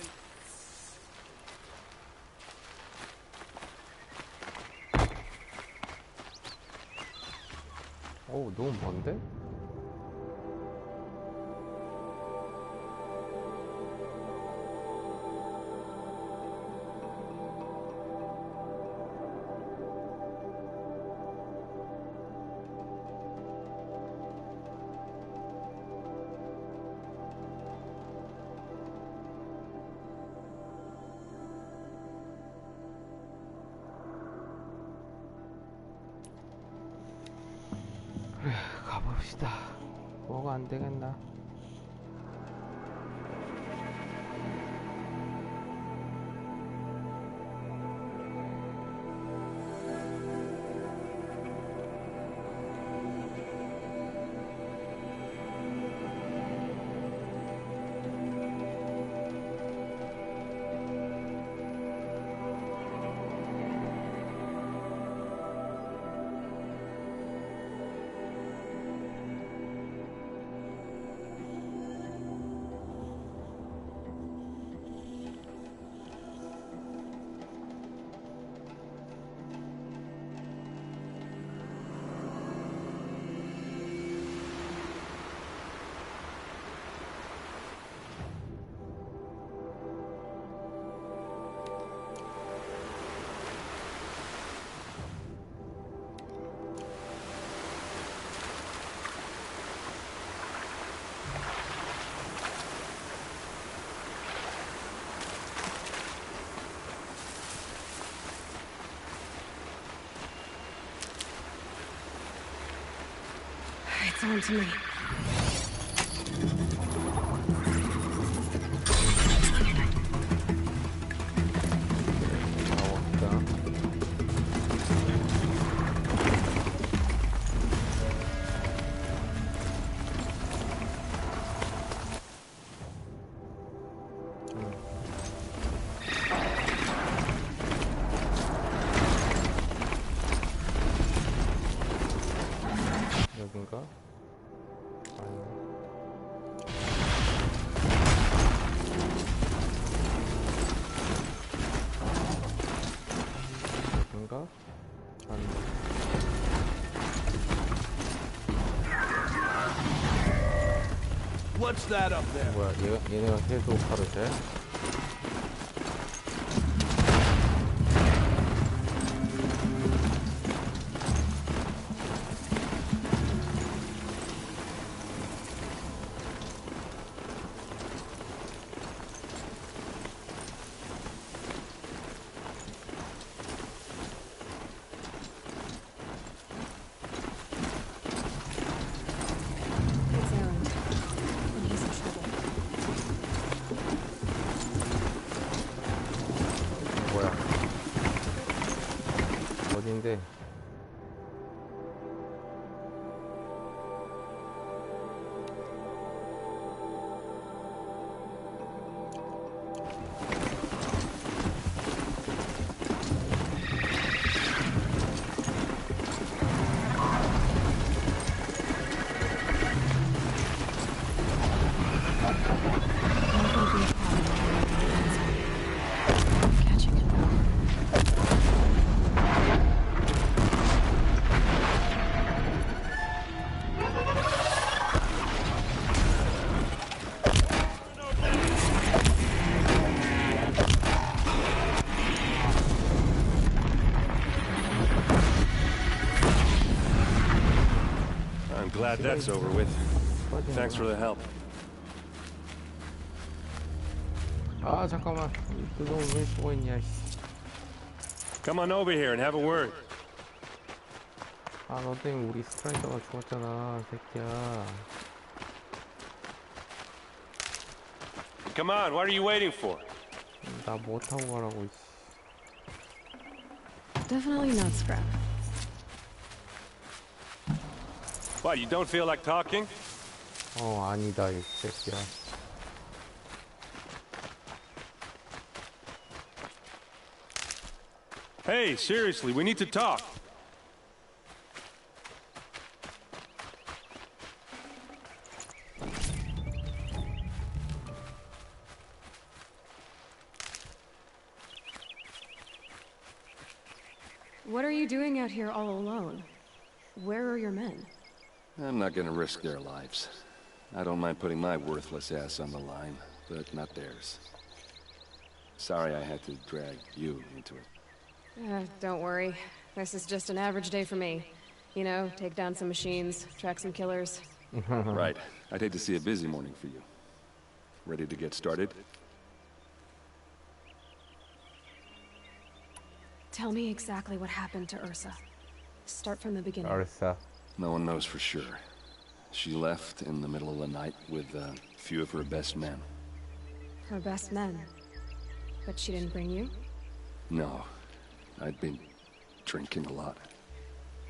어우, 너무 먼데? 그래, 가봅시다. 뭐가 안 되겠나? It's on to me. 여긴가? 여긴가? What's that up there? 뭐야, 얘네가 해도 바로 돼? It's Aaron. And he's in trouble. 뭐야? 어딘데? Catching it though. I'm glad that's over with. Thanks for the help. 아 잠깐만, 그거 왜 쓰고 있냐? Come on over here and have a word. 아, 너 때문에 우리 스트라이커가 죽었잖아, 새끼야. Come on, what are you waiting for? 나 뭐 타고 가라고. Definitely not scrap. What, you don't feel like talking? 아니다, 이 새끼야. Hey, seriously, we need to talk. What are you doing out here all alone? Where are your men? I'm not gonna risk their lives. I don't mind putting my worthless ass on the line, but not theirs. Sorry I had to drag you into it. Don't worry. This is just an average day for me. You know, take down some machines, track some killers. Right. I'd hate to see a busy morning for you. Ready to get started? Tell me exactly what happened to Ursa. Start from the beginning. 알았어. No one knows for sure. She left in the middle of the night with a few of her best men. Her best men. But she didn't bring you? No. I'd been drinking a lot.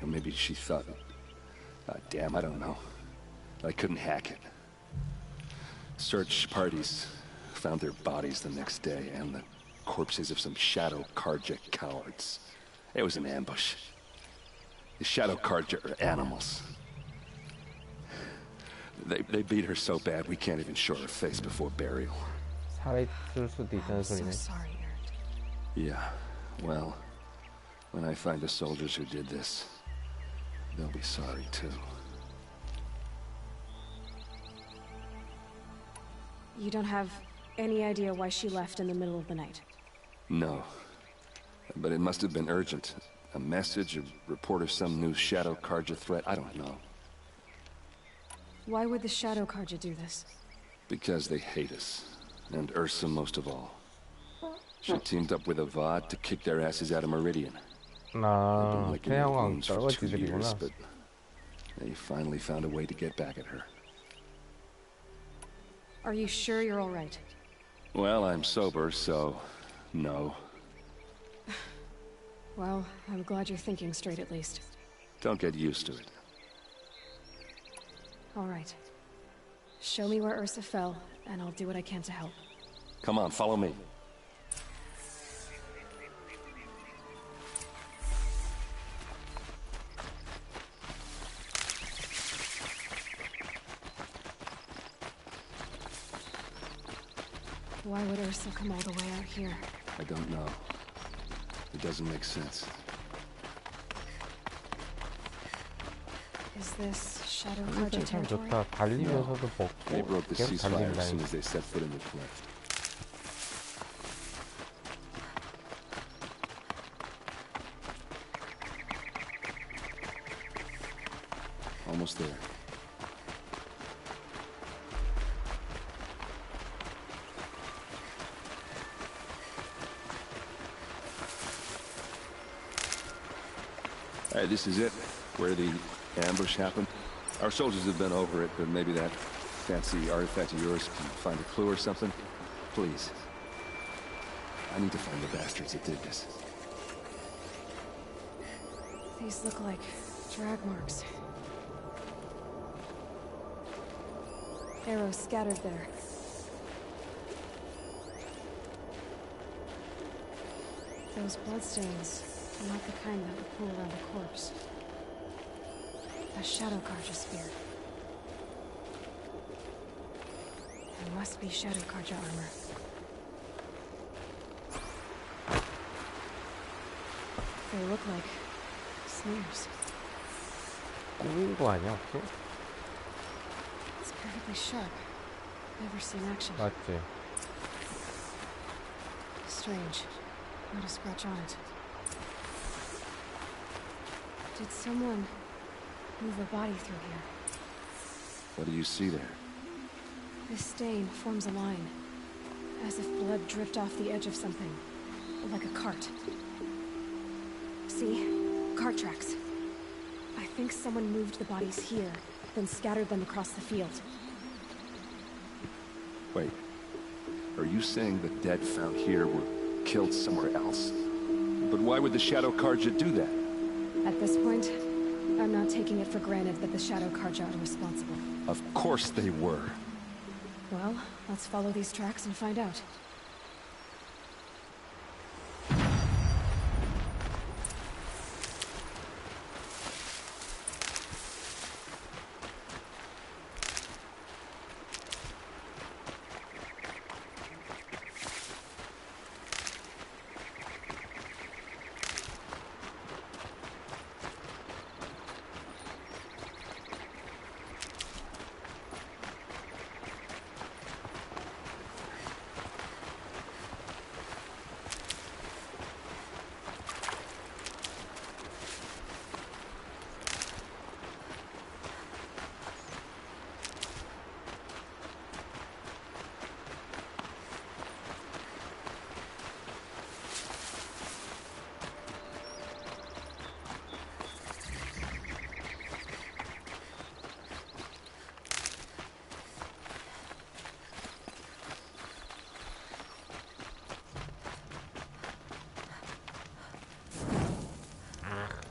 Or maybe she thought... damn, I don't know. I couldn't hack it. Search parties found their bodies the next day, and the corpses of some Shadow Karja cowards. It was an ambush. The Shadow Karja are animals. They beat her so bad we can't even show her face before burial. 살아있을 수도 있다는 I'm so 소리네. sorry, Aaron. Yeah, well, when I find the soldiers who did this, they'll be sorry too. You don't have any idea why she left in the middle of the night? No. But it must have been urgent. A message, a report of some new Shadow Karja threat, I don't know. Why would the Shadow Karja do this? Because they hate us. And Ursa most of all. She teamed up with Avad to kick their asses out of Meridian. They've been licking their wounds for 2 years, but You finally found a way to get back at her. Are you sure you're all right? Well, I'm sober, so no. Well, I'm glad you're thinking straight at least. Don't get used to it. All right. Show me where Ursa fell, and I'll do what I can to help. Come on, follow me. Why would Ursa come all the way out here? I don't know. It doesn't make sense. Is this Shadow Carja 참 territory? 좋다. 달리면서도 They 먹고 broke the 계속 ceasefire as soon 달린다니. as they set foot in the cliff. Almost there. All right, this is it, where the ambush happened. Our soldiers have been over it, but maybe that fancy artifact of yours can find a clue or something. Please. I need to find the bastards that did this. These look like drag marks. Arrows scattered there. Those bloodstains are not the kind that would pool around a corpse. A Shadow Carja spear. It must be Shadow Carja armor. They look like slingers. 꾸민 거 아니야 혹시? It's perfectly sharp. Never seen action. 맞지? Strange. Not a scratch on it. Did someone move a body through here? What do you see there? This stain forms a line, as if blood dripped off the edge of something, like a cart. See? Cart tracks. I think someone moved the bodies here, then scattered them across the field. Wait. Are you saying the dead found here were killed somewhere else? But why would the Shadow Carja do that? At this point, I'm not taking it for granted that the Shadow Carja are responsible. Of course they were. Well, let's follow these tracks and find out.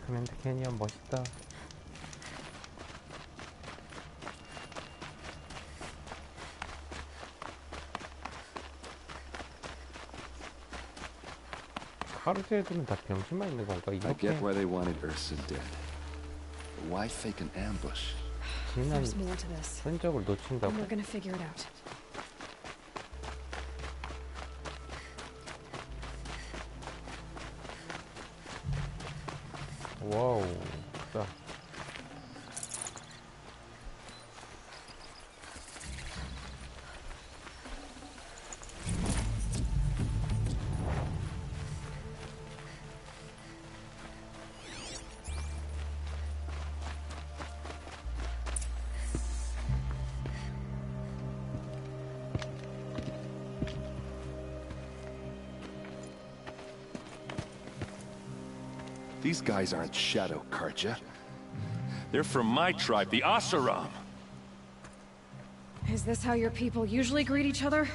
그랜드 캐니언 멋있다. 카르즈 애들은 다 병신만 있는 건가? I 이렇게 get why they wanted Ursa dead. But why fake an ambush? 지난 There's more to this. 흔적을 놓친다고? And we're gonna figure it out. 와우. 자. These guys aren't Shadow Carja. They're from my tribe, the Asaram. Is this how your people usually greet each other?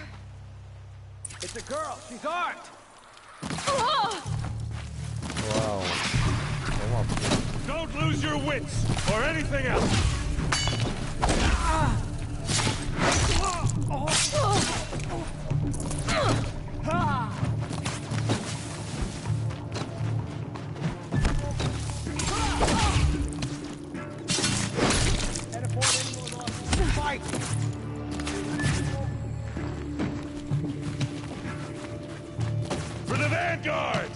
It's a girl. She's armed. 와우. 너무 아프다. Don't lose your wits or anything else. For the vanguard!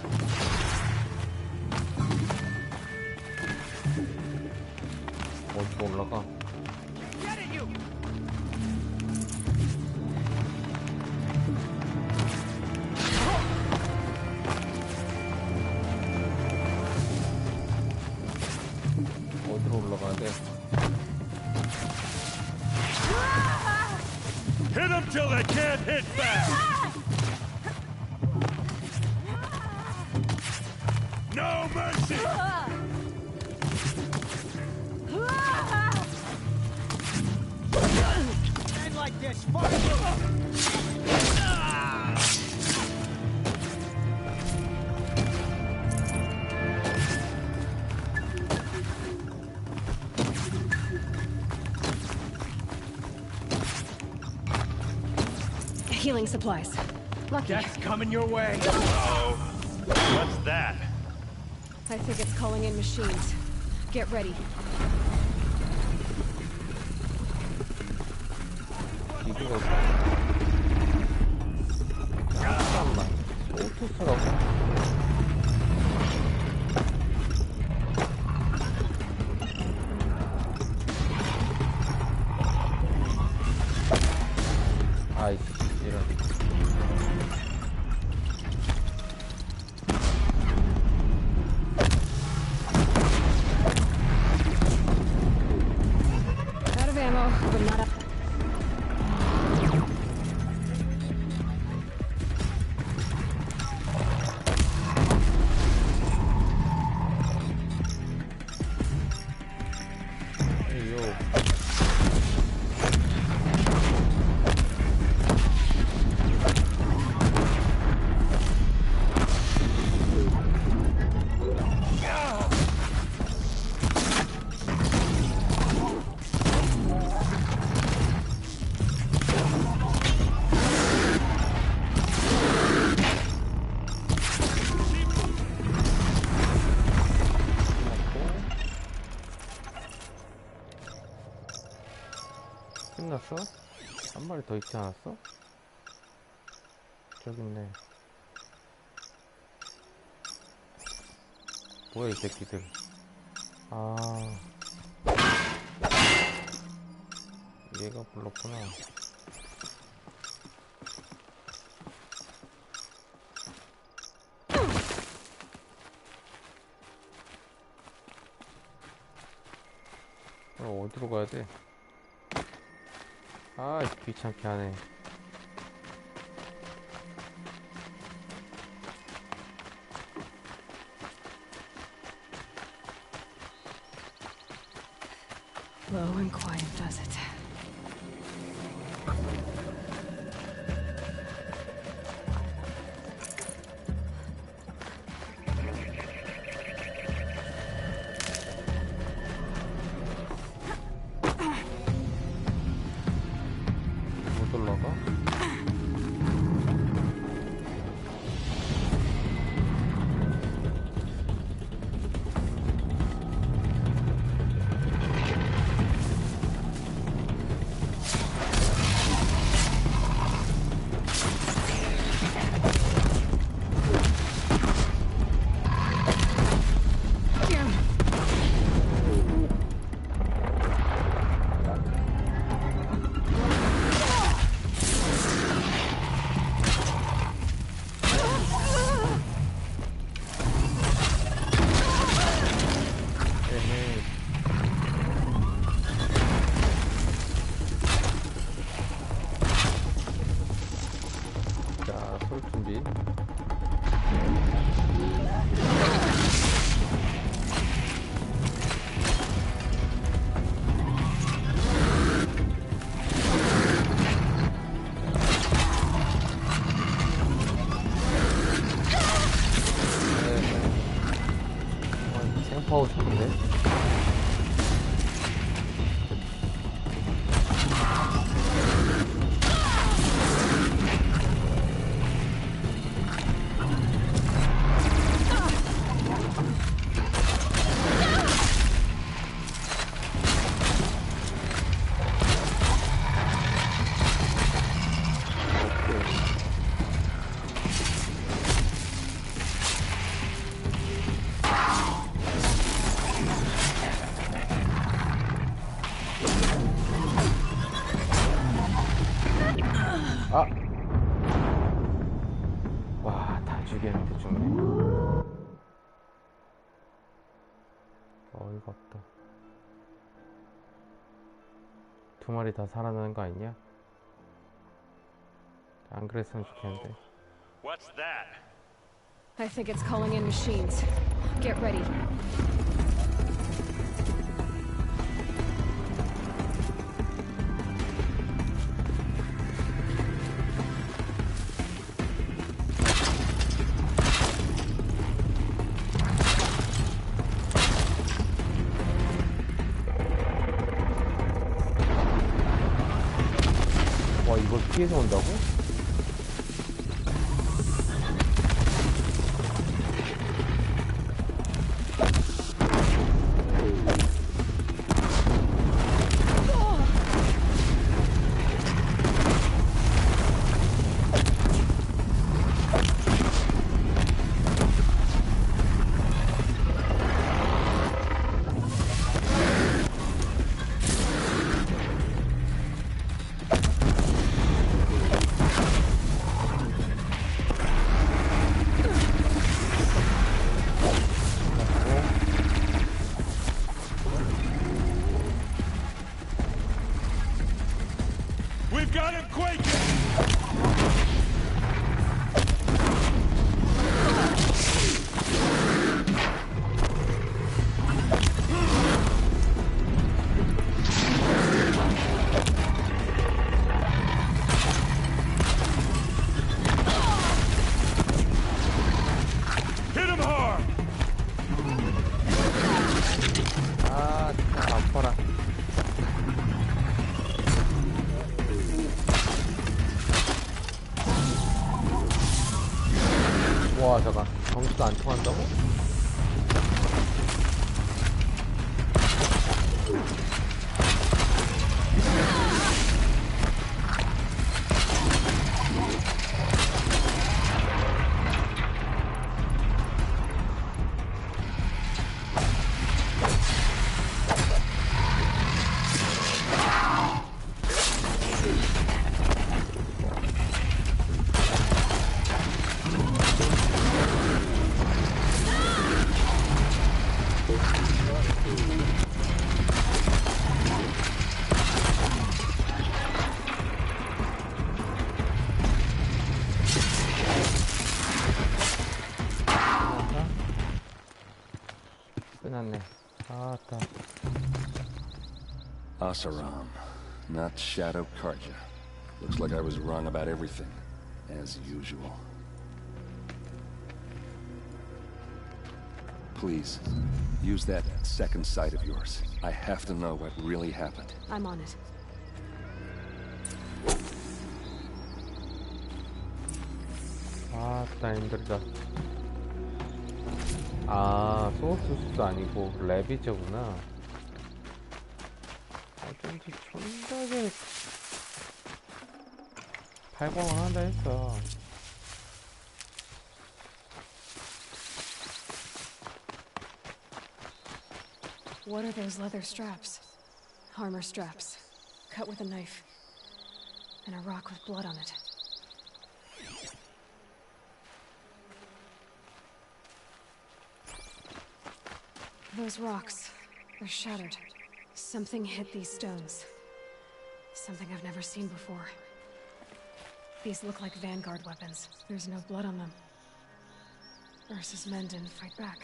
어디로 올라가? 어디로 올라가야 돼? Hit them till they can't hit back! No mercy! Men like this, Healing supplies. Lucky. Death's coming your way. Oh, what's that? I think it's calling in machines. Get ready. 이거 잠깐만. 오토스라고? 아이씨, 이런. Out of ammo, but not up. 끝났어? 한 마리 더 있지 않았어? 저기 있네. 뭐야 이 새끼들. 아, 얘가 불렀구나. 어디로 가야 돼? 아, 귀찮게 하네. Low and quiet does it. 못 올라가? 점프하고 싶은데. 아! 와, 다 죽였는데 죽네. 어이가 없다. 두 마리 다 살아나는 거 아니냐? 안 그랬으면 좋겠는데. What's that? I think it's calling in machines. Get ready. 와, 이걸 피해서 온다고? We've got him quaking! Hit him hard! 아, 진짜 아파라. 와, 잠깐. 정수도 안 통한다고? 끝났네. 아따. Asaram, not Shadow Karja. Looks like I was wrong about everything, as usual. Please, use that second sight of yours. I have to know what really happened. I'm on it. 아따, 힘들다. 아, 소스도 아니고 레비저구나. 어쩐지 존나게 발광을 한다 했어. What are those leather straps? Armor straps, cut with a knife, and a rock with blood on it. Those rocks, they're shattered. Something hit these stones. Something I've never seen before. These look like vanguard weapons. There's no blood on them. Ursa's men didn't fight back.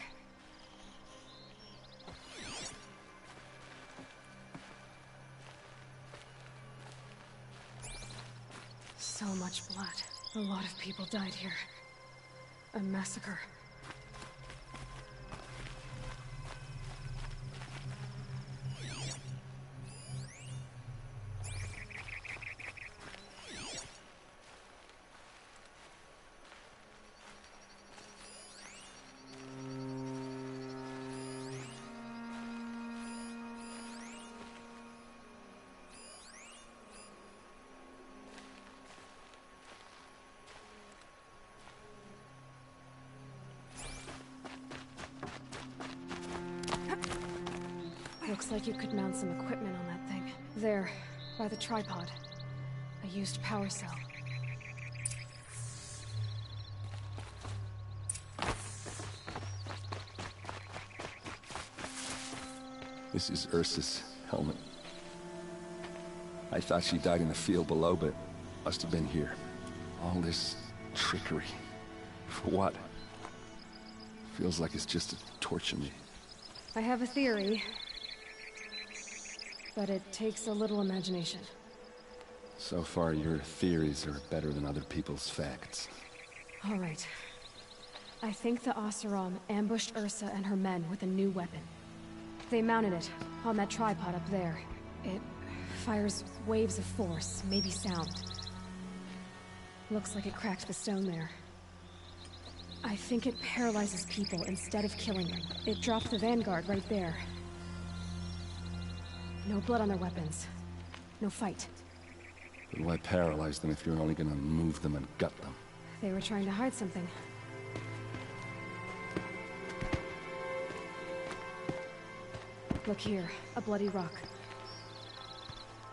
So much blood. A lot of people died here. A massacre. Looks like you could mount some equipment on that thing. There, by the tripod. A used power cell. This is Ursa's helmet. I thought she died in the field below, but must have been here. All this trickery. For what? Feels like it's just to torture me. I have a theory, but it takes a little imagination. So far, your theories are better than other people's facts. All right. I think the Oseram ambushed Ursa and her men with a new weapon. They mounted it on that tripod up there. It fires waves of force, maybe sound. Looks like it cracked the stone there. I think it paralyzes people instead of killing them. It dropped the vanguard right there. No blood on their weapons. No fight. But why paralyze them if you're only gonna move them and gut them? They were trying to hide something. Look here, a bloody rock.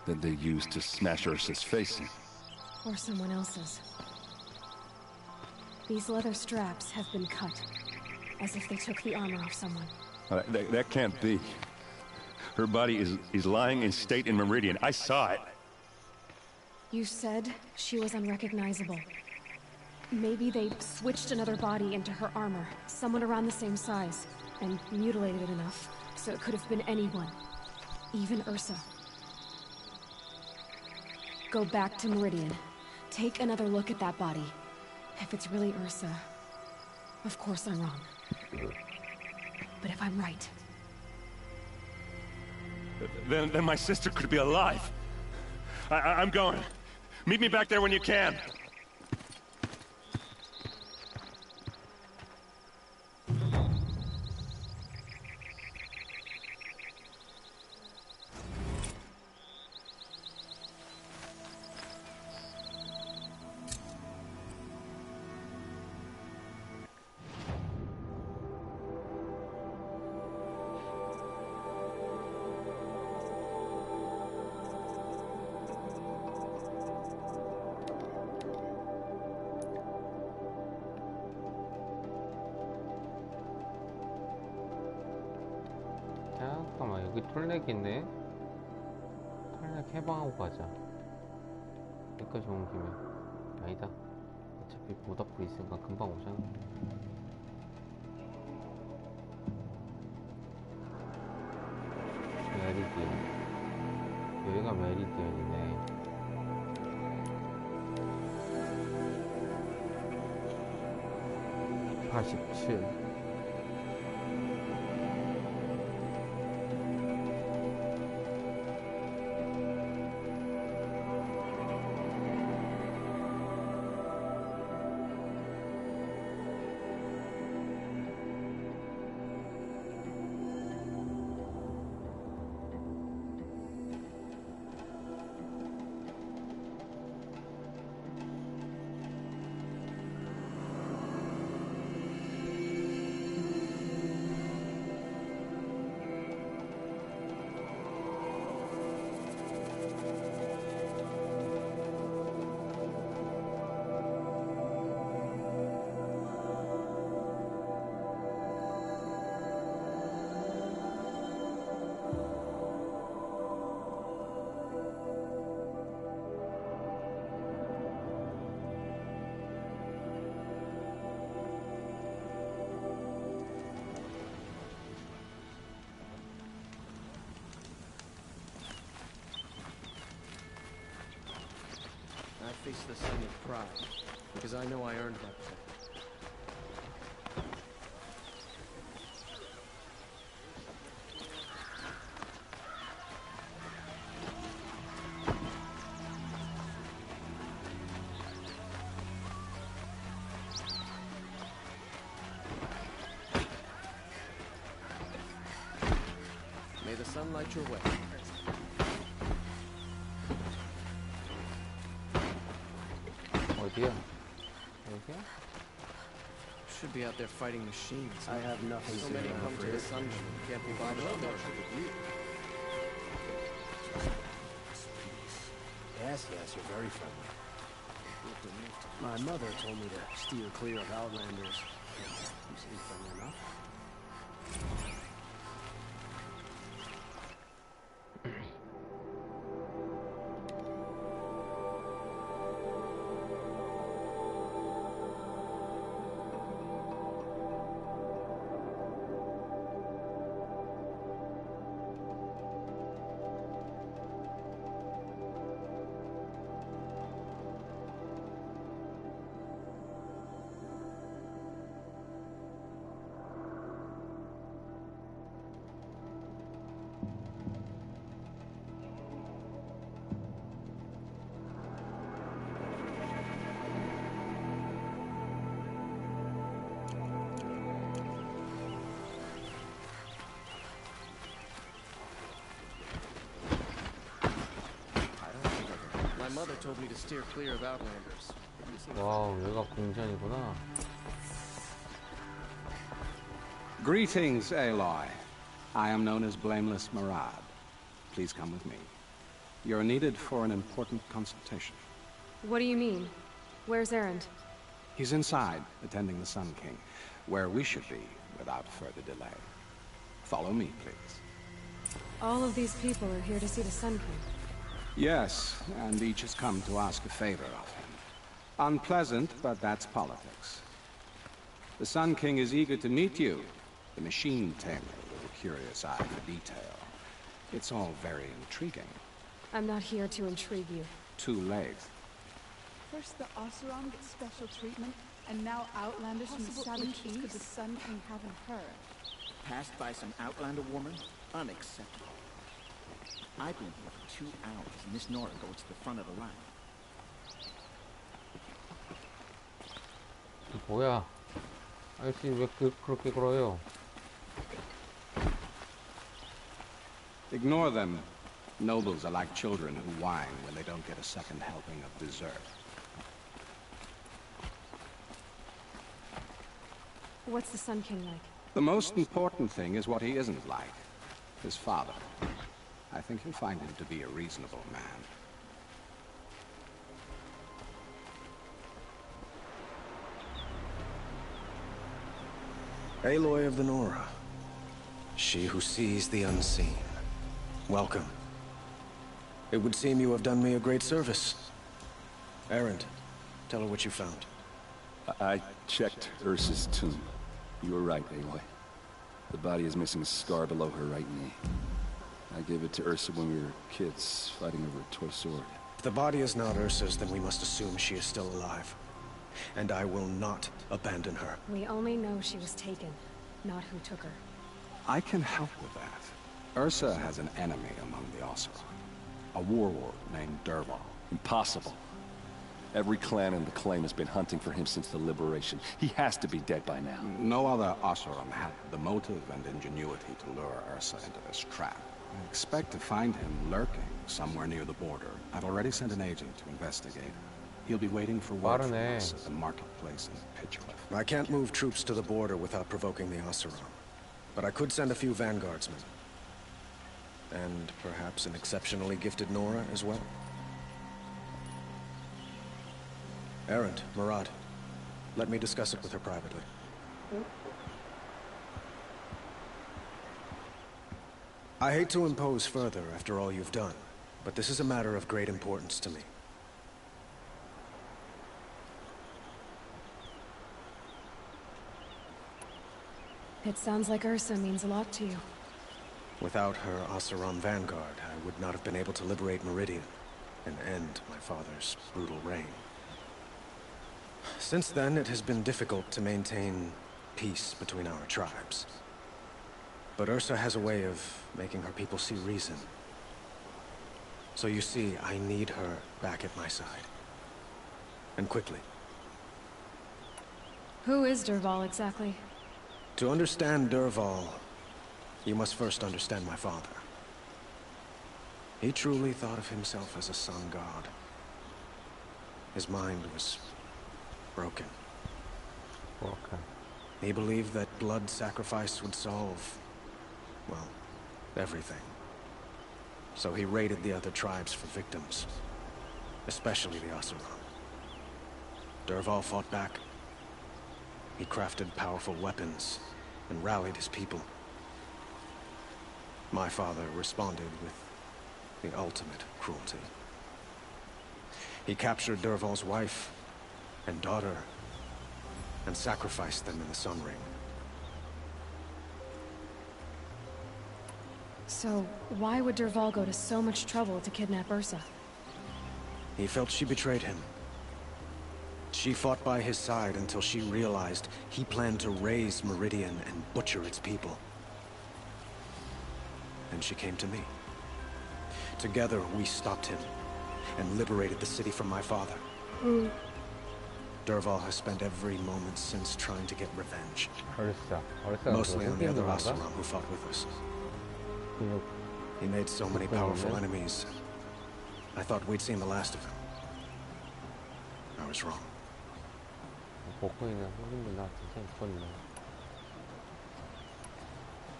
That they used to smash Ursa's face in. Or someone else's. These leather straps have been cut, as if they took the armor off someone. That can't be. Her body is lying in state in Meridian. I saw it. You said she was unrecognizable. Maybe they switched another body into her armor, someone around the same size, and mutilated it enough, so it could have been anyone. Even Ursa. Go back to Meridian. Take another look at that body. If it's really Ursa, of course I'm wrong. But if I'm right... Then my sister could be alive. I'm going. Meet me back there when you can. 잠깐만, 여기 톨렉 있네. 톨렉 해방하고 가자. 여기까지 온 김에. 아니다, 어차피 모닥불 있으니까 금방 오잖아. 메리디언. 여기가 메리디언이네. 47. I face the sun with pride, because I know I earned my pay. May the sun light your way. 어디야? 여기야? Should be out there fighting machines. I have nothing So to many do come to for the it. sunshine. Can't be bothered with that. Yes, yes, you're very friendly. My mother told me to steer clear of Outlanders. You seem friendly enough. My mother told me to steer clear of Outlanders. 와우, 여기가 궁전이구나. Greetings, Aloy. I am known as Blameless Murad. Please come with me. You're needed for an important consultation. What do you mean? Where's Erend? He's inside, attending the Sun King, where we should be without further delay. Follow me, please. All of these people are here to see the Sun King. Yes, and each has come to ask a favor of him. Unpleasant, but that's politics. The Sun King is eager to meet you, the machine tamer with a curious eye for detail. It's all very intriguing. I'm not here to intrigue you. Too late. First the Oseram gets special treatment, and now Outlanders from the Savage East. Could the Sun King haven't heard? Passed by some Outlander woman? Unacceptable. I've been here for 2 hours, and Miss Nora goes to the front of the line. 뭐야? 아저씨 왜 그렇게 걸어요? Ignore them. Nobles are like children who whine when they don't get a second helping of dessert. What's the Sun King like? The most important thing is what he isn't like. His father. I think you'll find him to be a reasonable man. Aloy of the Nora. She who sees the unseen. Welcome. It would seem you have done me a great service. Erend, tell her what you found. I checked Ursa's tomb. You were right, Aloy. The body is missing a scar below her right knee. I gave it to Ursa when we were kids, fighting over a toy sword. If the body is not Ursa's, then we must assume she is still alive. And I will not abandon her. We only know she was taken, not who took her. I can help with that. Ursa has an enemy among the Oseram. A warlord named Dervahl. Impossible. Every clan in the claim has been hunting for him since the liberation. He has to be dead by now. No other Oseram had the motive and ingenuity to lure Ursa into this trap. I expect to find him lurking somewhere near the border. I've already sent an agent to investigate. He'll be waiting for word from us at the marketplace in Pitchcliff. I can't move troops to the border without provoking the Oseram. But I could send a few vanguardsmen. And perhaps an exceptionally gifted Nora as well. Erend, Murad, let me discuss it with her privately. I hate to impose further after all you've done, but this is a matter of great importance to me. It sounds like Ursa means a lot to you. Without her Oseram vanguard, I would not have been able to liberate Meridian and end my father's brutal reign. Since then, it has been difficult to maintain peace between our tribes. But Ursa has a way of making her people see reason. So you see, I need her back at my side. And quickly. Who is Dervahl exactly? To understand Dervahl, you must first understand my father. He truly thought of himself as a sun god. His mind was broken. He believed that blood sacrifice would solve, well, everything. So he raided the other tribes for victims. especially the Oseram. Dervahl fought back. He crafted powerful weapons and rallied his people. My father responded with the ultimate cruelty. He captured Dervahl's wife and daughter and sacrificed them in the Sun Ring. So, why would Dervahl go to so much trouble to kidnap Ursa? He felt she betrayed him. She fought by his side until she realized he planned to raise Meridian and butcher its people. And she came to me. Together, we stopped him and liberated the city from my father. Dervahl has spent every moment since trying to get revenge. Mostly on the other Oseram who fought with us. He made so many powerful enemies. I thought we'd seen the last of them. I was wrong.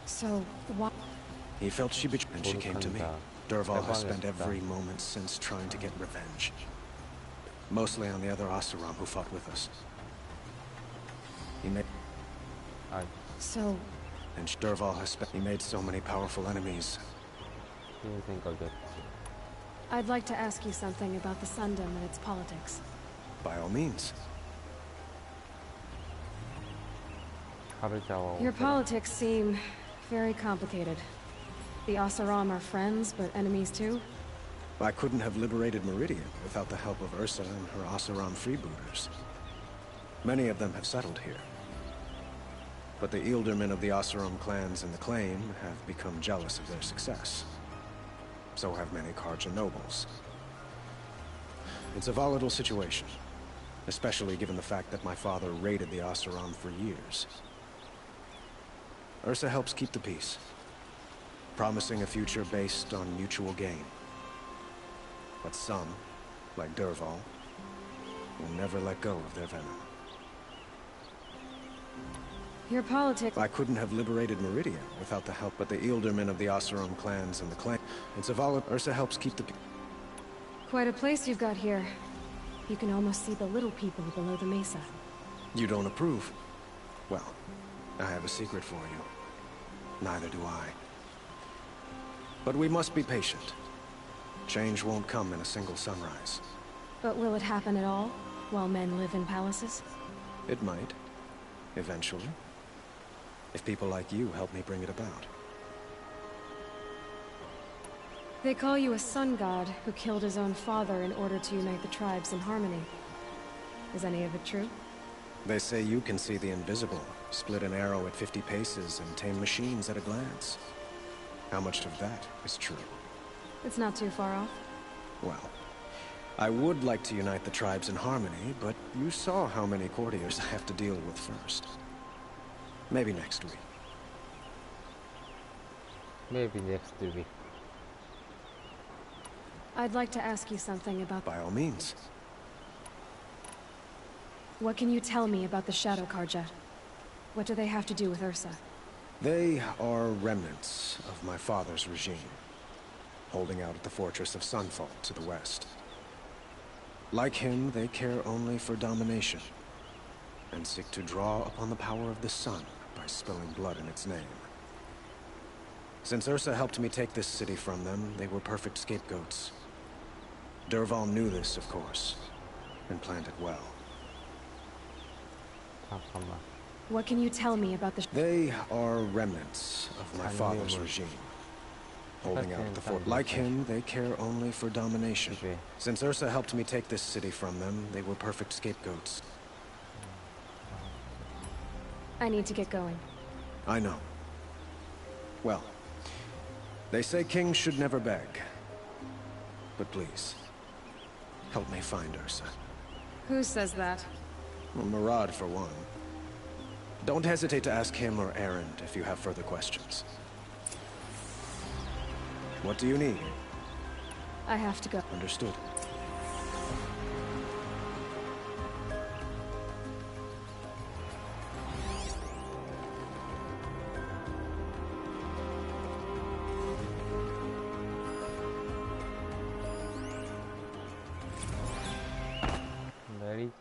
So, why? He felt she betrayed, and she came to me. Dervahl has spent every moment since trying to get revenge. Mostly on the other Oseram who fought with us. He made... So... And Dervahl has spent... He made so many powerful enemies. I'd like to ask you something about the Sundom and its politics. By all means. Your politics seem very complicated. The Oseram are friends, but enemies too? I couldn't have liberated Meridian without the help of Ursa and her Oseram freebooters. Many of them have settled here. But the Ealdormen of the Oseram clans in the Claim have become jealous of their success. So have many Karja nobles. It's a volatile situation, especially given the fact that my father raided the Oseram for years. Ursa helps keep the peace, promising a future based on mutual gain. But some, like Dervahl, will never let go of their venom. Your politics... I couldn't have liberated Meridian without the help, but the Ealdormen of the Oseram clans and the clan... It's a volatile... Ursa helps keep the... Quite a place you've got here. You can almost see the little people below the mesa. You don't approve? Well, I have a secret for you. Neither do I. But we must be patient. Change won't come in a single sunrise. But will it happen at all, while men live in palaces? It might. Eventually. If people like you help me bring it about. They call you a sun god who killed his own father in order to unite the tribes in harmony. Is any of it true? They say you can see the invisible, split an arrow at 50 paces, and tame machines at a glance. How much of that is true? It's not too far off. Well, I would like to unite the tribes in harmony, but you saw how many courtiers I have to deal with first. Maybe next week. Maybe next week. I'd like to ask you something about... By all means. What can you tell me about the Shadow Karja? What do they have to do with Ursa? They are remnants of my father's regime, holding out at the fortress of Sunfall to the west. Like him, they care only for domination, and seek to draw upon the power of the sun by spilling blood in its name. Since Ursa helped me take this city from them, they were perfect scapegoats. Dervahl knew this, of course, and planned it well. What can you tell me about the... They are remnants of my father's regime, holding out at the fort. Like him, they care only for domination. Since Ursa helped me take this city from them, they were perfect scapegoats. I need to get going. I know. Well, they say kings should never beg. But please, help me find Ursa. Who says that? Well, Murad, for one. Don't hesitate to ask him or Erend if you have further questions. What do you need? I have to go. Understood.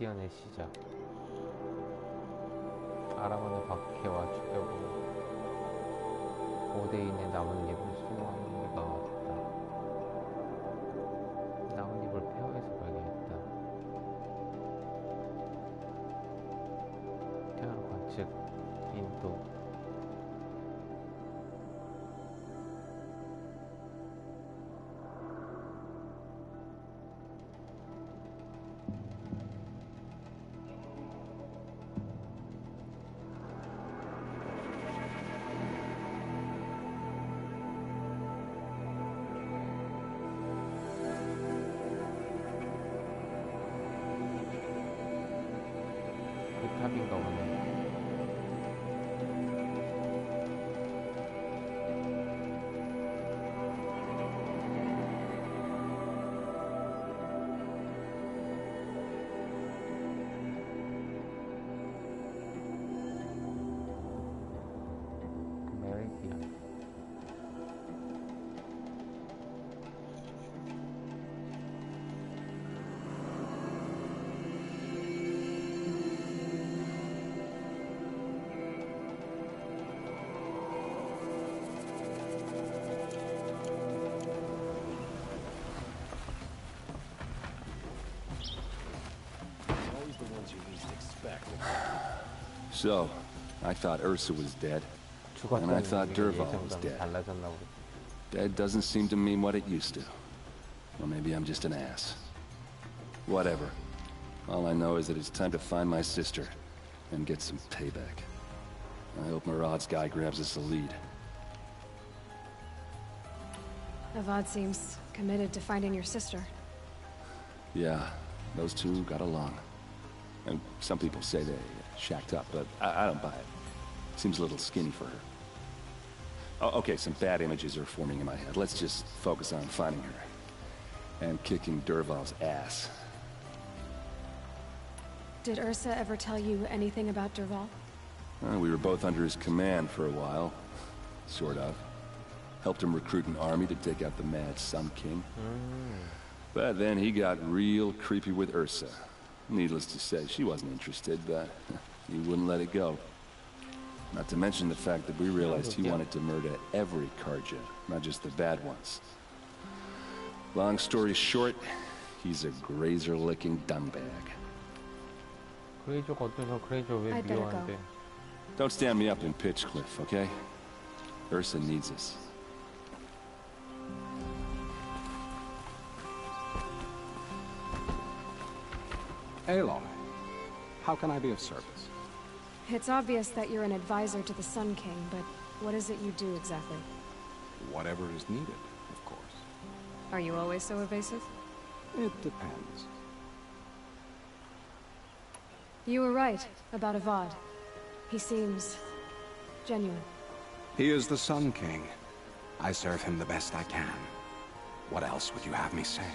메리디언의 시작. 아라만의 박해와 추격으로 고대인의 나뭇잎을 수놓은 것 같다. 나뭇잎을 폐허해서 발견했다. 태어난 관측 인도. 탑인가 보네. 메리디언. So, I thought Ursa was dead, and I thought Dervahl was dead. Dead doesn't seem to mean what it used to. Or maybe I'm just an ass. Whatever. All I know is that it's time to find my sister and get some payback. I hope Murad's guy grabs us a lead. Avad seems committed to finding your sister. Yeah, those two got along. And some people say they shacked up, but I don't buy it. Seems a little skinny for her. Oh, okay, some bad images are forming in my head. Let's just focus on finding her. And kicking Dervahl's ass. Did Ursa ever tell you anything about Dervahl? We were both under his command for a while. Sort of. Helped him recruit an army to take out the Mad Sun King. But then he got real creepy with Ursa. Needless to say, she wasn't interested, but he wouldn't let it go. Not to mention the fact that we realized he wanted to murder every Karja, not just the bad ones. Long story short, he's a grazer-licking dungbag. 그레이저가 어때서 그레이저 왜 미워한대? Don't stand me up in Pitchcliff, okay? Ursa needs us. Aloy, how can I be of service? It's obvious that you're an advisor to the Sun King, but what is it you do exactly? Whatever is needed, of course. Are you always so evasive? It depends. You were right about Avad. He seems genuine. He is the Sun King. I serve him the best I can. What else would you have me say?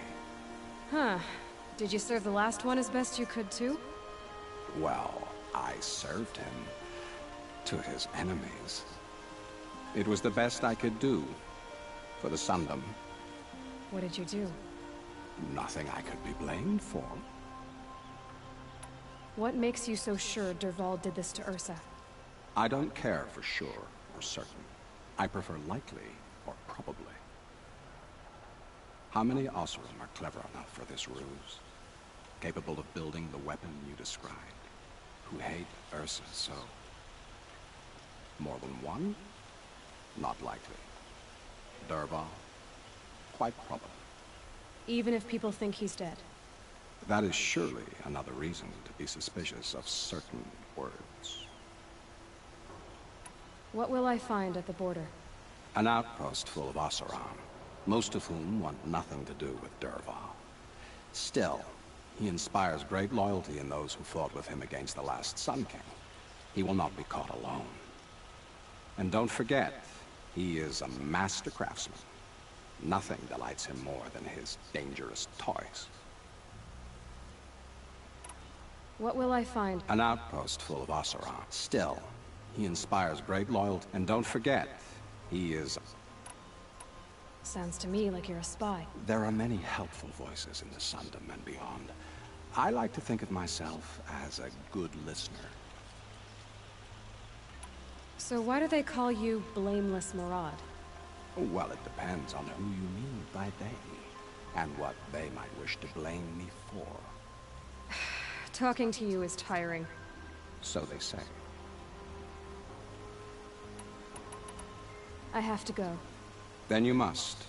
Huh. Did you serve the last one as best you could, too? Well, I served him to his enemies. It was the best I could do for the Sundom. What did you do? Nothing I could be blamed for. What makes you so sure Dervahl did this to Ursa? I don't care for sure or certain. I prefer likely or probably. How many Oseram are clever enough for this ruse? Capable of building the weapon you described? Who hate Ursa so? More than one? Not likely. Dervahl? Quite probable. Even if people think he's dead? That is surely another reason to be suspicious of certain words. What will I find at the border? An outpost full of Oseram, most of whom want nothing to do with Dervahl. Still, he inspires great loyalty in those who fought with him against the last Sun King. He will not be caught alone. And don't forget, he is a master craftsman. Nothing delights him more than his dangerous toys. What will I find? An outpost full of Oseram. Still, he inspires great loyalty. And don't forget, he is... Sounds to me like you're a spy. There are many helpful voices in the Sundom and beyond. I like to think of myself as a good listener. So why do they call you Blameless Murad? Well, it depends on who you mean by they, and what they might wish to blame me for. Talking to you is tiring. So they say. I have to go. Then you must.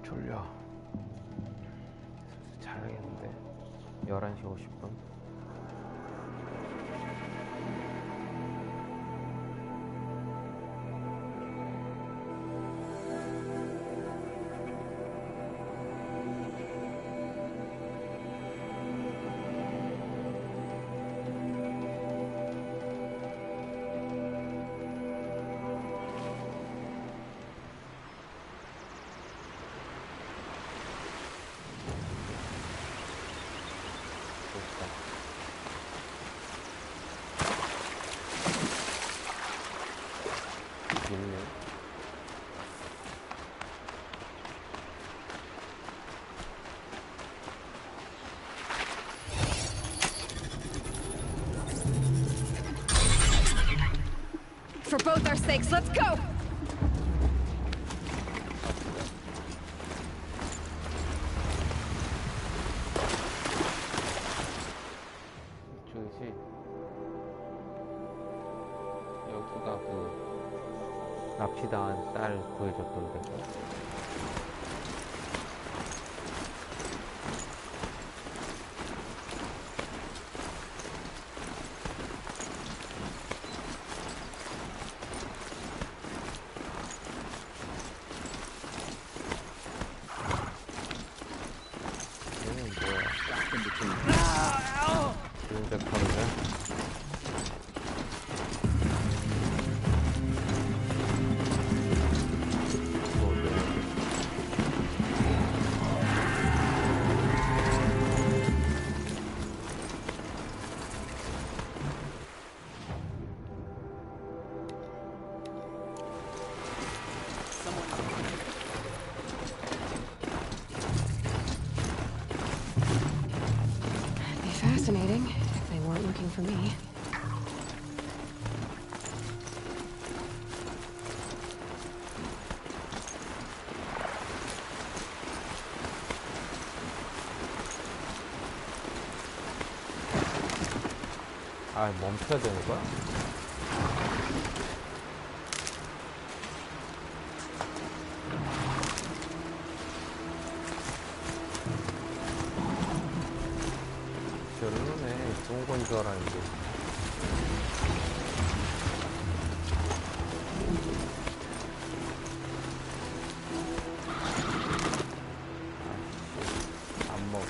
졸려. 자야겠는데. 11시 50분. For both our sakes, let's go! 저기지. 여기가 그 납치당한 딸 구해줬던 데고. Fascinating, if they weren't looking for me. 아, 멈춰야 되는 거야? 어쩌라는 게. 안 먹어.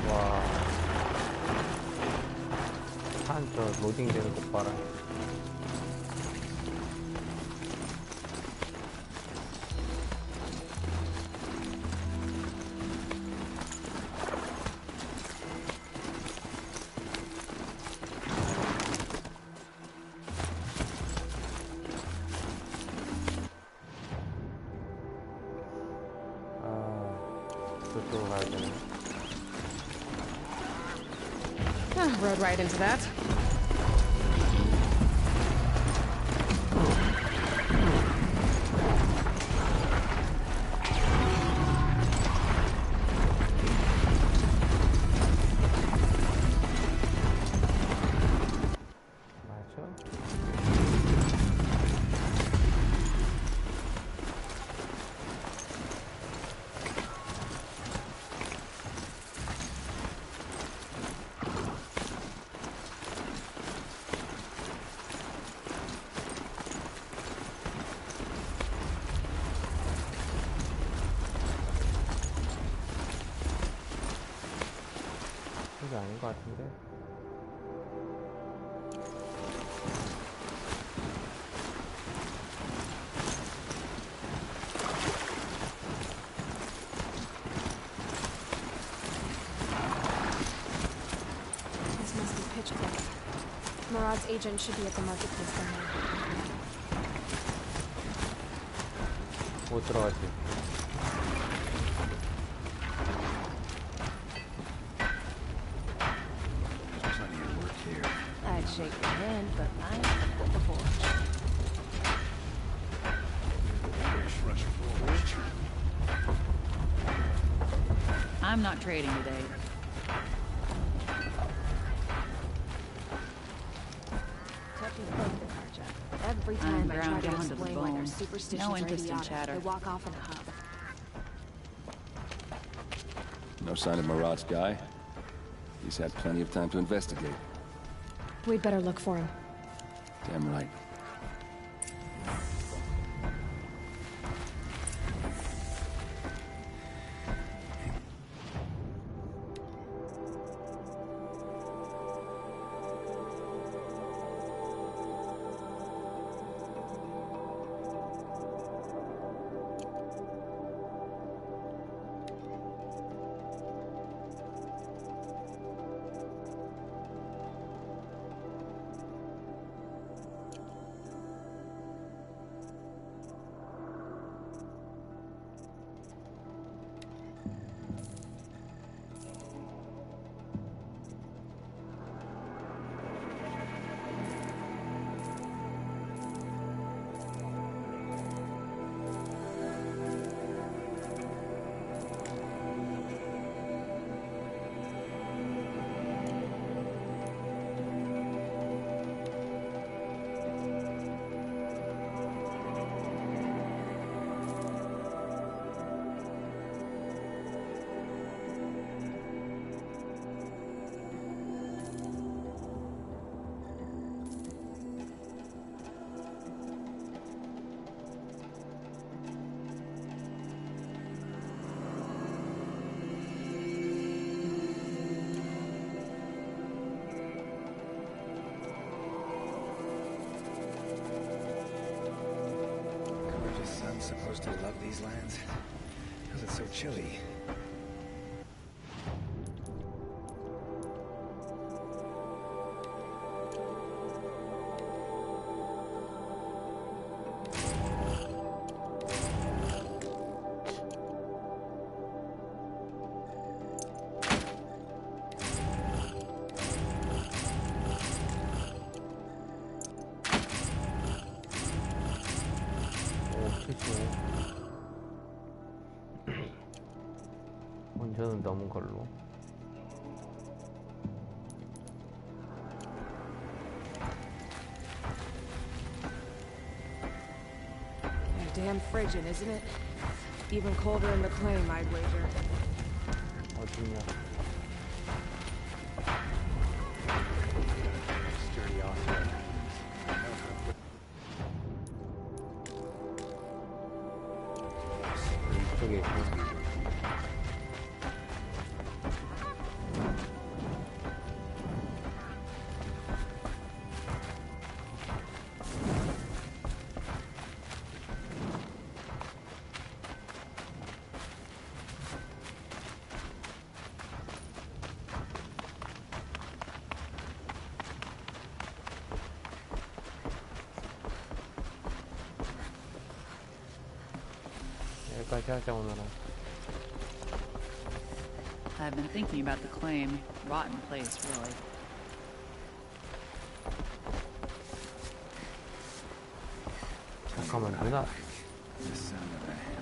와. 산 저 로딩되는 것 봐라. 저쪽으로 가야 되네. Rode right into that. 이게 아닌 것 같은데. This must be pitch black. Murad's agent should be at the marketplace by now. 못 들어가지. I'd shake your hand, but I ain't done it before. I'm not trading today. Every I'm time I try ground to down to the explain why their bone. superstitions No are interest in idiotic, chatter. they walk off in a huff. No sign of Marat's guy? He's had plenty of time to investigate. We'd better look for him. Damn right. Supposed to love these lands? Because it's so chilly. 운전은 너무 걸로. damn frigid, isn't it? Even colder in the claim, I'd wager. 어딨냐? Sturdy awesome. 이쪽에 있고. 여기까지 하자 오늘은. I've been thinking about the claim. Rotten place, really. 잠깐만 누나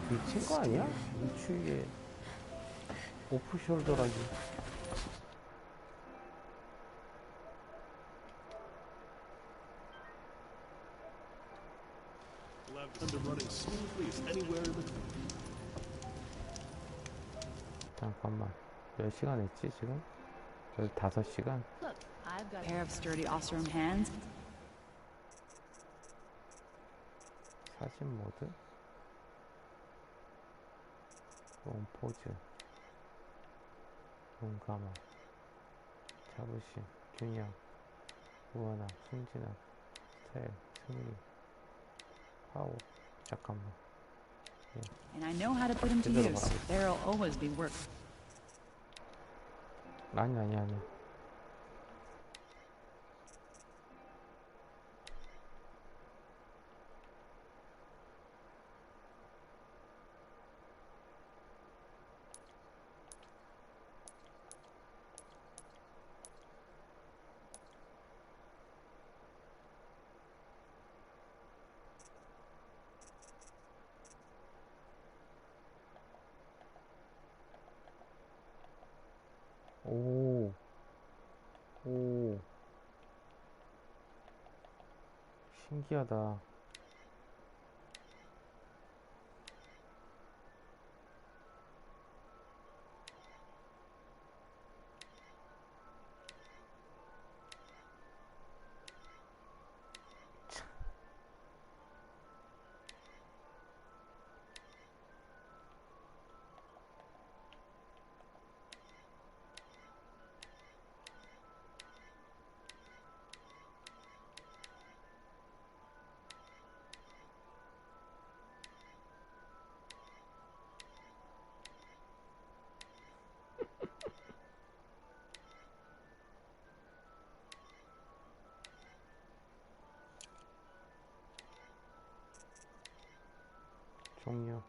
미친 거 아니야? 이 추위에 오프숄더라니. 잠깐만 몇 시간 했지 지금? 15시간? Look, I've got a pair of sturdy Osram hands. 사진 모드? 롱 포즈, 눈 감아, 자부심, 균형, 무한함, 순진함, 스타일, 승리, 파워. 잠깐만. And I know how to put them to use. There'll always be work. 아니. 오, 신기하다. 종료.